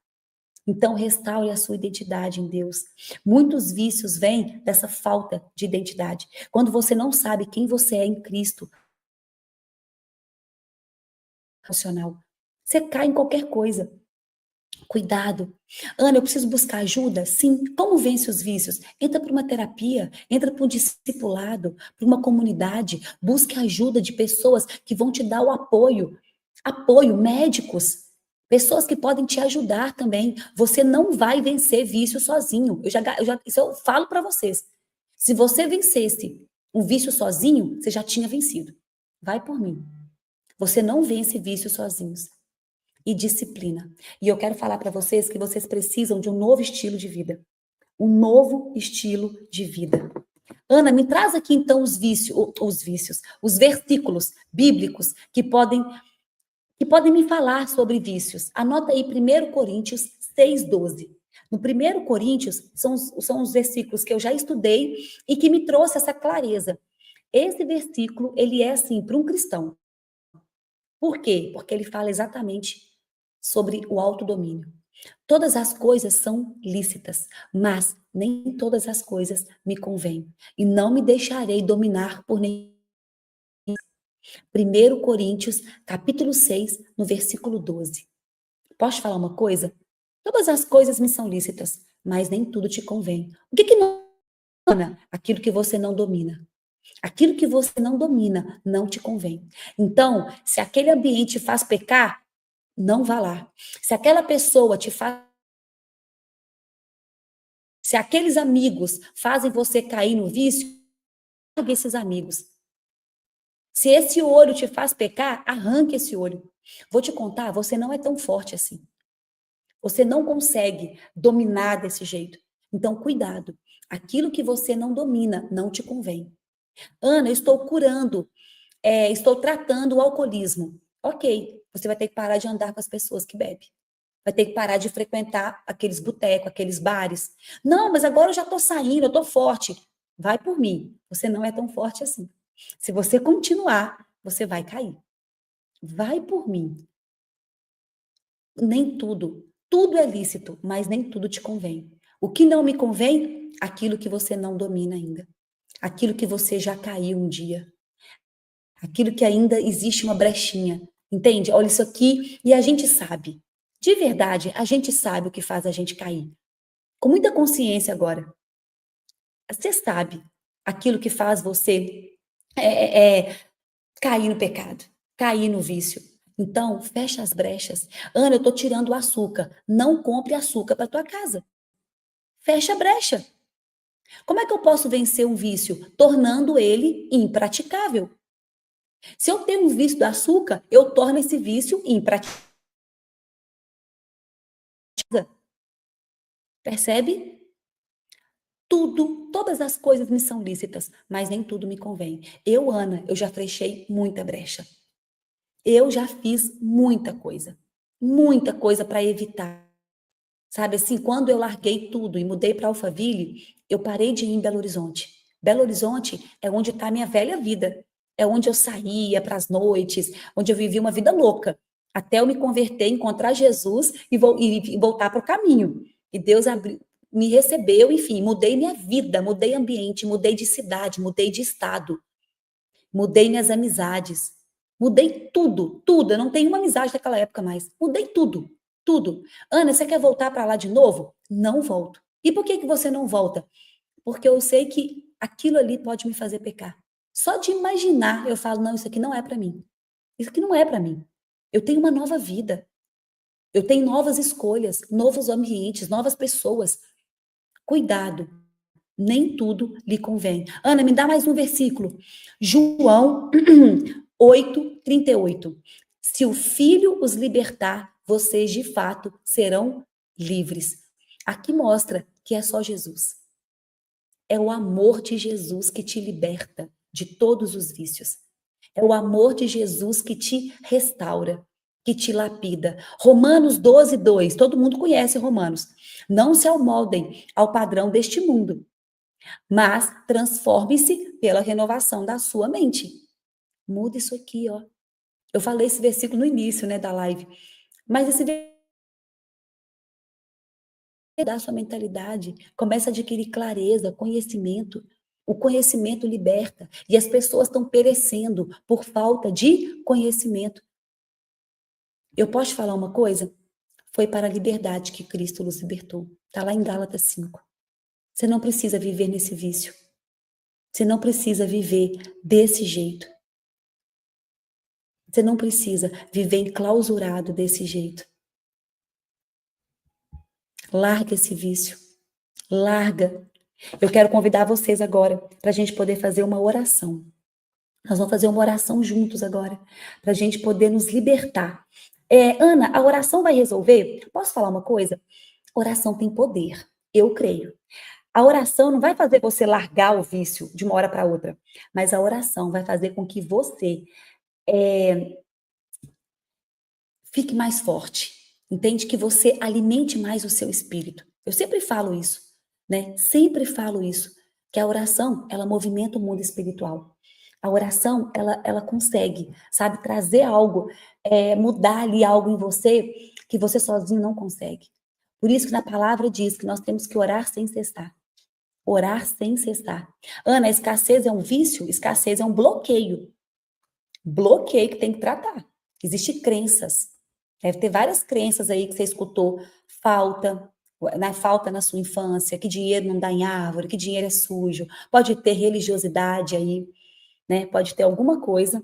S1: Então, restaure a sua identidade em Deus. Muitos vícios vêm dessa falta de identidade. Quando você não sabe quem você é em Cristo, emocional, você cai em qualquer coisa. Cuidado. Ana, eu preciso buscar ajuda? Sim. Como vence os vícios? Entra para uma terapia, entra para um discipulado, para uma comunidade. Busque ajuda de pessoas que vão te dar o apoio. Apoio, médicos. Pessoas que podem te ajudar também. Você não vai vencer vício sozinho. Isso eu falo para vocês. Se você vencesse um vício sozinho, você já tinha vencido. Vai por mim. Você não vence vícios sozinhos e disciplina. E eu quero falar para vocês que vocês precisam de um novo estilo de vida. Um novo estilo de vida. Ana, me traz aqui então os versículos bíblicos que podem me falar sobre vícios. Anota aí 1 Coríntios 6:12. No 1 Coríntios são os versículos que eu já estudei e que me trouxe essa clareza. Esse versículo, ele é assim para um cristão. Por quê? Porque ele fala exatamente sobre o autodomínio. Todas as coisas são lícitas, mas nem todas as coisas me convêm. E não me deixarei dominar por nenhum. 1 Coríntios, capítulo 6, no versículo 12. Posso te falar uma coisa? Todas as coisas me são lícitas, mas nem tudo te convém. O que não domina? Aquilo que você não domina. Aquilo que você não domina não te convém. Então, se aquele ambiente te faz pecar, não vá lá. Se aquela pessoa te faz. Se aqueles amigos fazem você cair no vício, largue esses amigos. Se esse olho te faz pecar, arranque esse olho. Vou te contar, você não é tão forte assim. Você não consegue dominar desse jeito. Então, cuidado. Aquilo que você não domina não te convém. Ana, eu estou curando, estou tratando o alcoolismo. Ok, você vai ter que parar de andar com as pessoas que bebem. Vai ter que parar de frequentar aqueles botecos, aqueles bares. Não, mas agora eu já estou saindo, eu estou forte. Vai por mim. Você não é tão forte assim. Se você continuar, você vai cair. Vai por mim. Nem tudo. Tudo é lícito, mas nem tudo te convém. O que não me convém? Aquilo que você não domina ainda. Aquilo que você já caiu um dia. Aquilo que ainda existe uma brechinha. Entende? Olha isso aqui e a gente sabe. De verdade, a gente sabe o que faz a gente cair. Com muita consciência agora. Você sabe aquilo que faz você cair no pecado, cair no vício. Então, fecha as brechas. Ana, eu tô tirando o açúcar. Não compre açúcar para tua casa. Fecha a brecha. Como é que eu posso vencer um vício? Tornando ele impraticável. Se eu tenho um vício do açúcar, eu torno esse vício impraticável. Percebe? Tudo, todas as coisas me são lícitas, mas nem tudo me convém. Eu, Ana, eu já fechei muita brecha. Eu já fiz muita coisa para evitar. Sabe assim, quando eu larguei tudo e mudei para Alphaville, eu parei de ir em Belo Horizonte. Belo Horizonte é onde está a minha velha vida. É onde eu saía para as noites, onde eu vivia uma vida louca, até eu me converter, encontrar Jesus e voltar para o caminho. E Deus me recebeu, enfim, mudei minha vida, mudei ambiente, mudei de cidade, mudei de estado, mudei minhas amizades, mudei tudo, tudo. Eu não tenho uma amizade daquela época mais. Mudei tudo, tudo. Ana, você quer voltar para lá de novo? Não volto. E por que que você não volta? Porque eu sei que aquilo ali pode me fazer pecar. Só de imaginar, eu falo, não, isso aqui não é para mim. Isso aqui não é para mim. Eu tenho uma nova vida. Eu tenho novas escolhas, novos ambientes, novas pessoas. Cuidado, nem tudo lhe convém. Ana, me dá mais um versículo. João 8:38. Se o Filho os libertar, vocês de fato serão livres. Aqui mostra que é só Jesus. É o amor de Jesus que te liberta de todos os vícios. É o amor de Jesus que te restaura, que te lapida. Romanos 12:2. Todo mundo conhece Romanos. Não se amoldem ao padrão deste mundo, mas transforme-se pela renovação da sua mente. Muda isso aqui, ó. Eu falei esse versículo no início, né, da live. Mas esse da sua mentalidade, começa a adquirir clareza, conhecimento. O conhecimento liberta. E as pessoas estão perecendo por falta de conhecimento. Eu posso te falar uma coisa? Foi para a liberdade que Cristo nos libertou. Está lá em Gálatas 5. Você não precisa viver nesse vício. Você não precisa viver desse jeito. Você não precisa viver enclausurado desse jeito. Larga esse vício. Larga. Eu quero convidar vocês agora para a gente poder fazer uma oração. Nós vamos fazer uma oração juntos agora, para a gente poder nos libertar. Ana, a oração vai resolver? Posso falar uma coisa? Oração tem poder, eu creio. A oração não vai fazer você largar o vício de uma hora para outra, mas a oração vai fazer com que você fique mais forte. Entende? Que você alimente mais o seu espírito. Eu sempre falo isso, né? Sempre falo isso, que a oração, ela movimenta o mundo espiritual. A oração, ela consegue, sabe, trazer algo, mudar ali algo em você que você sozinho não consegue. Por isso que na palavra diz que nós temos que orar sem cessar. Orar sem cessar. Ana, a escassez é um vício? Escassez é um bloqueio. Bloqueio que tem que tratar. Existem crenças. Deve ter várias crenças aí que você escutou. Falta, falta na sua infância, que dinheiro não dá em árvore, que dinheiro é sujo. Pode ter religiosidade aí, né? Pode ter alguma coisa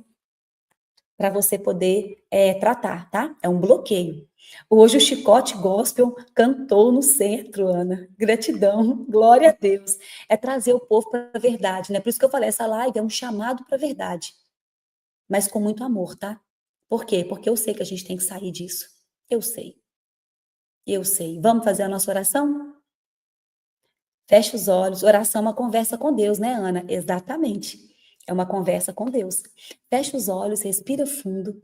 S1: para você poder tratar, tá? É um bloqueio. Hoje o Chicote Gospel cantou no centro, Ana. Gratidão, glória a Deus. É trazer o povo para a verdade, né? Por isso que eu falei, essa live é um chamado para a verdade, mas com muito amor, tá? Por quê? Porque eu sei que a gente tem que sair disso. Eu sei, eu sei. Vamos fazer a nossa oração? Feche os olhos. Oração é uma conversa com Deus, né, Ana? Exatamente. É uma conversa com Deus. Feche os olhos, respira fundo.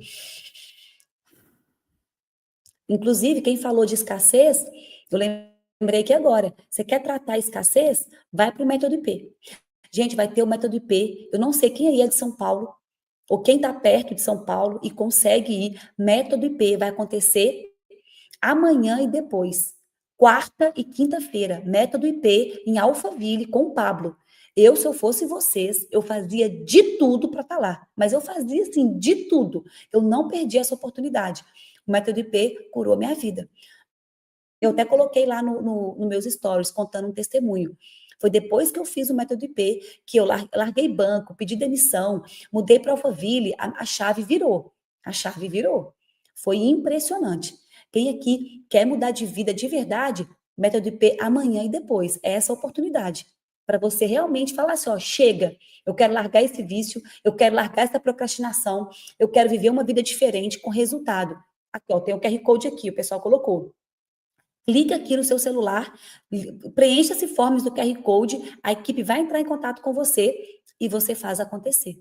S1: Inclusive, quem falou de escassez, eu lembrei aqui agora. Você quer tratar a escassez? Vai para o método IP. Gente, vai ter o método IP. Eu não sei quem aí é de São Paulo, ou quem está perto de São Paulo e consegue ir. Método IP vai acontecer amanhã e depois. Quarta e quinta-feira. Método IP em Alphaville com o Pablo. Eu, se eu fosse vocês, eu fazia de tudo para estar lá. Mas eu fazia, assim, de tudo. Eu não perdi essa oportunidade. O método IP curou minha vida. Eu até coloquei lá no meus stories, contando um testemunho. Foi depois que eu fiz o método IP, que eu larguei banco, pedi demissão, mudei para Alphaville, a chave virou. A chave virou. Foi impressionante. Quem aqui quer mudar de vida de verdade, método IP amanhã e depois. É essa a oportunidade. Para você realmente falar assim, ó, chega, eu quero largar esse vício, eu quero largar essa procrastinação, eu quero viver uma vida diferente com resultado. Aqui, ó, tem o QR Code aqui, o pessoal colocou. Clica aqui no seu celular, preencha esse forms do QR Code, a equipe vai entrar em contato com você e você faz acontecer,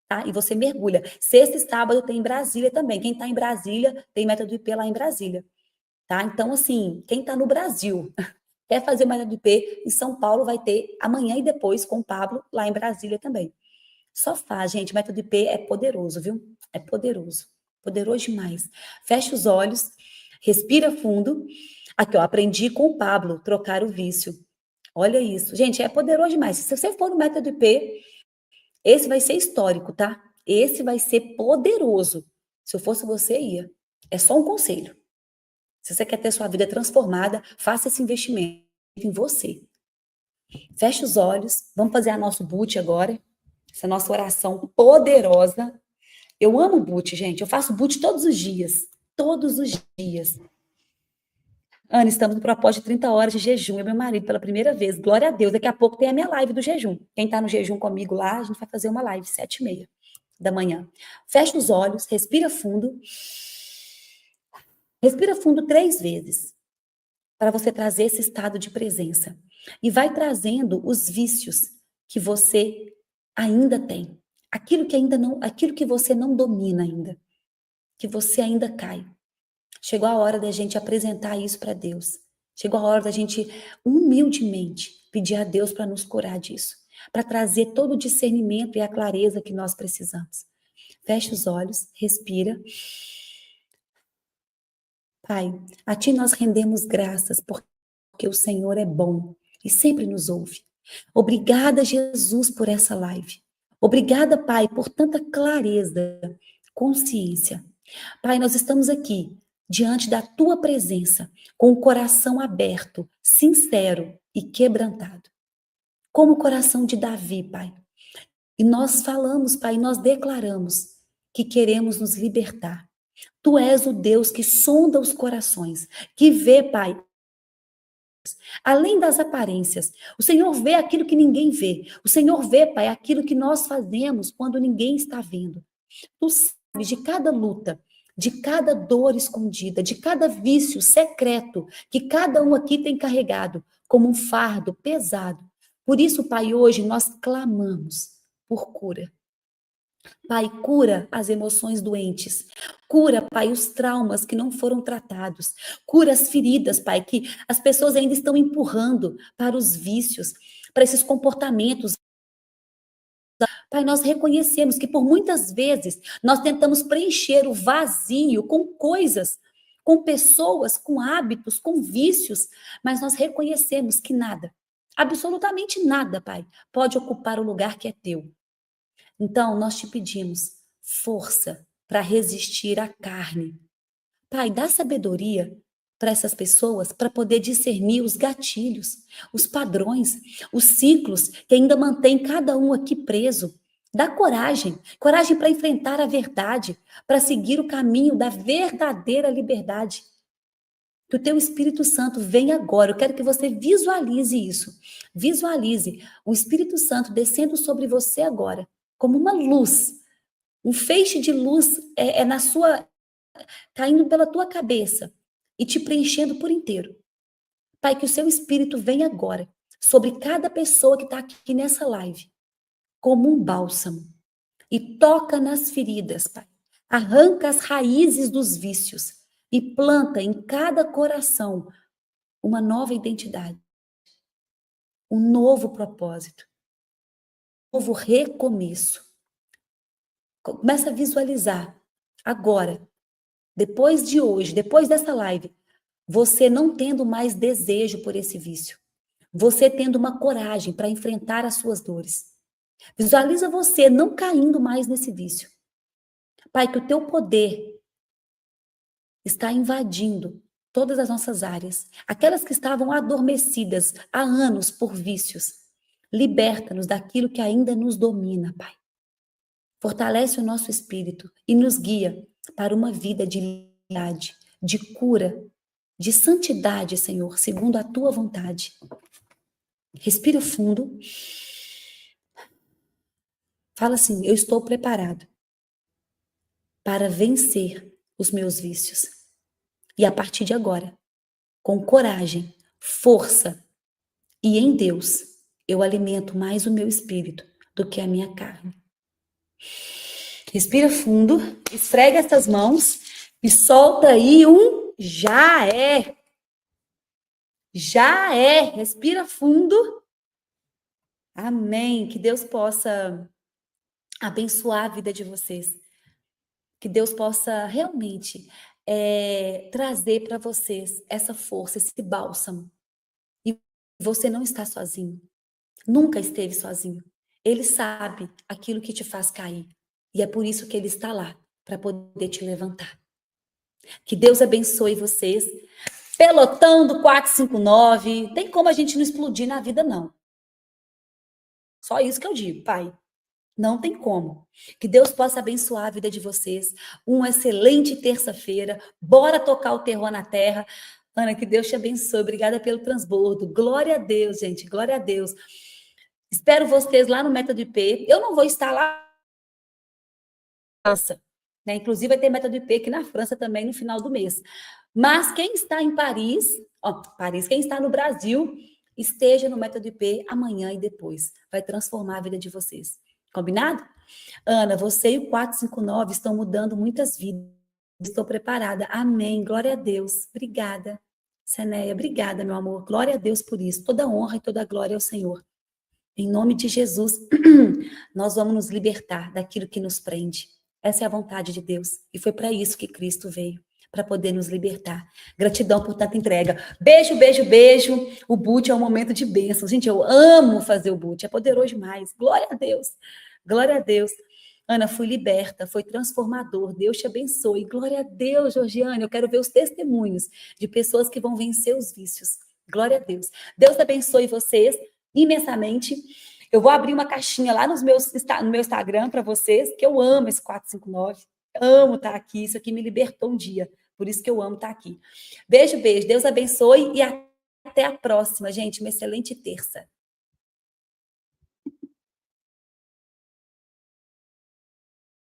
S1: tá? E você mergulha. Sexta e sábado tem em Brasília também. Quem está em Brasília, tem método IP lá em Brasília, tá? Então, assim, quem está no Brasil, quer fazer o método IP, em São Paulo vai ter amanhã e depois com o Pablo, lá em Brasília também. Só faz, gente, o método IP é poderoso, viu? É poderoso. Poderoso demais. Fecha os olhos, respira fundo. Aqui, ó, aprendi com o Pablo trocar o vício. Olha isso. Gente, é poderoso demais. Se você for no método IP, esse vai ser histórico, tá? Esse vai ser poderoso. Se eu fosse você, ia. É só um conselho. Se você quer ter sua vida transformada, faça esse investimento em você. Feche os olhos. Vamos fazer a nosso boot agora. Essa nossa oração poderosa. Eu amo boot, gente. Eu faço boot todos os dias. Todos os dias. Ana, estamos no propósito de 30 horas de jejum. Eu e meu marido, pela primeira vez. Glória a Deus. Daqui a pouco tem a minha live do jejum. Quem está no jejum comigo lá, a gente vai fazer uma live, 7h30 da manhã. Fecha os olhos, respira fundo. Respira fundo 3 vezes, para você trazer esse estado de presença. E vai trazendo os vícios que você ainda tem. Aquilo que ainda não, aquilo que você não domina ainda, que você ainda cai. Chegou a hora da gente apresentar isso para Deus. Chegou a hora da gente humildemente pedir a Deus para nos curar disso, para trazer todo o discernimento e a clareza que nós precisamos. Feche os olhos, respira. Pai, a Ti nós rendemos graças porque o Senhor é bom e sempre nos ouve. Obrigada, Jesus, por essa live. Obrigada, Pai, por tanta clareza, consciência. Pai, nós estamos aqui diante da Tua presença, com o coração aberto, sincero e quebrantado. Como o coração de Davi, Pai. E nós falamos, Pai, nós declaramos que queremos nos libertar. Tu és o Deus que sonda os corações, que vê, Pai, além das aparências. O Senhor vê aquilo que ninguém vê. O Senhor vê, Pai, aquilo que nós fazemos quando ninguém está vendo. Tu sabes de cada luta, de cada dor escondida, de cada vício secreto que cada um aqui tem carregado como um fardo pesado. Por isso, Pai, hoje nós clamamos por cura. Pai, cura as emoções doentes. Cura, Pai, os traumas que não foram tratados. Cura as feridas, Pai, que as pessoas ainda estão empurrando para os vícios, para esses comportamentos. Pai, nós reconhecemos que por muitas vezes nós tentamos preencher o vazio com coisas, com pessoas, com hábitos, com vícios, mas nós reconhecemos que nada, absolutamente nada, Pai, pode ocupar o lugar que é teu. Então, nós te pedimos força para resistir à carne, Pai, dá sabedoria para essas pessoas para poder discernir os gatilhos, os padrões, os ciclos que ainda mantém cada um aqui preso. Dá coragem, coragem para enfrentar a verdade, para seguir o caminho da verdadeira liberdade. Que o teu Espírito Santo venha agora. Eu quero que você visualize isso. Visualize o Espírito Santo descendo sobre você agora, como uma luz. Um feixe de luz na sua, caindo pela tua cabeça e te preenchendo por inteiro. Pai, que o seu Espírito venha agora sobre cada pessoa que está aqui nessa live, como um bálsamo. E toca nas feridas, Pai. Arranca as raízes dos vícios e planta em cada coração uma nova identidade, um novo propósito, um novo recomeço. Começa a visualizar agora, depois de hoje, depois dessa live, você não tendo mais desejo por esse vício, você tendo uma coragem para enfrentar as suas dores. Visualiza você não caindo mais nesse vício. Pai, que o teu poder está invadindo todas as nossas áreas, aquelas que estavam adormecidas há anos por vícios. Liberta-nos daquilo que ainda nos domina, Pai. Fortalece o nosso espírito e nos guia para uma vida de liberdade, de cura, de santidade, Senhor, segundo a tua vontade. Respira fundo. Fala assim: eu estou preparado para vencer os meus vícios. E a partir de agora, com coragem, força e em Deus, eu alimento mais o meu espírito do que a minha carne. Respira fundo, esfrega essas mãos e solta aí um já é. Já é. Respira fundo. Amém. Que Deus possa abençoar a vida de vocês. Que Deus possa realmente trazer para vocês essa força, esse bálsamo. E você não está sozinho. Nunca esteve sozinho. Ele sabe aquilo que te faz cair. E é por isso que ele está lá, para poder te levantar. Que Deus abençoe vocês. Pelotão do 459. Tem como a gente não explodir na vida, não. Só isso que eu digo, Pai. Não tem como. Que Deus possa abençoar a vida de vocês. Uma excelente terça-feira. Bora tocar o terror na terra. Ana, que Deus te abençoe. Obrigada pelo transbordo. Glória a Deus, gente. Glória a Deus. Espero vocês lá no Método IP. Eu não vou estar lá na França, né? Inclusive vai ter Método IP aqui na França também no final do mês. Mas quem está em Paris, quem está no Brasil, esteja no Método IP amanhã e depois. Vai transformar a vida de vocês. Combinado? Ana, você e o 459 estão mudando muitas vidas. Estou preparada. Amém. Glória a Deus. Obrigada, Senéia. Obrigada, meu amor. Glória a Deus por isso. Toda honra e toda glória ao Senhor. Em nome de Jesus, nós vamos nos libertar daquilo que nos prende. Essa é a vontade de Deus. E foi para isso que Cristo veio, para poder nos libertar. Gratidão por tanta entrega. Beijo, beijo, beijo. O boot é um momento de bênção. Gente, eu amo fazer o boot. É poderoso demais. Glória a Deus. Glória a Deus. Ana, fui liberta, foi transformador. Deus te abençoe. Glória a Deus, Georgiane. Eu quero ver os testemunhos de pessoas que vão vencer os vícios. Glória a Deus. Deus abençoe vocês imensamente. Eu vou abrir uma caixinha lá no meu Instagram para vocês, que eu amo esse 459. Amo estar aqui. Isso aqui me libertou um dia. Por isso que eu amo estar aqui. Beijo, beijo. Deus abençoe e até a próxima, gente. Uma excelente terça.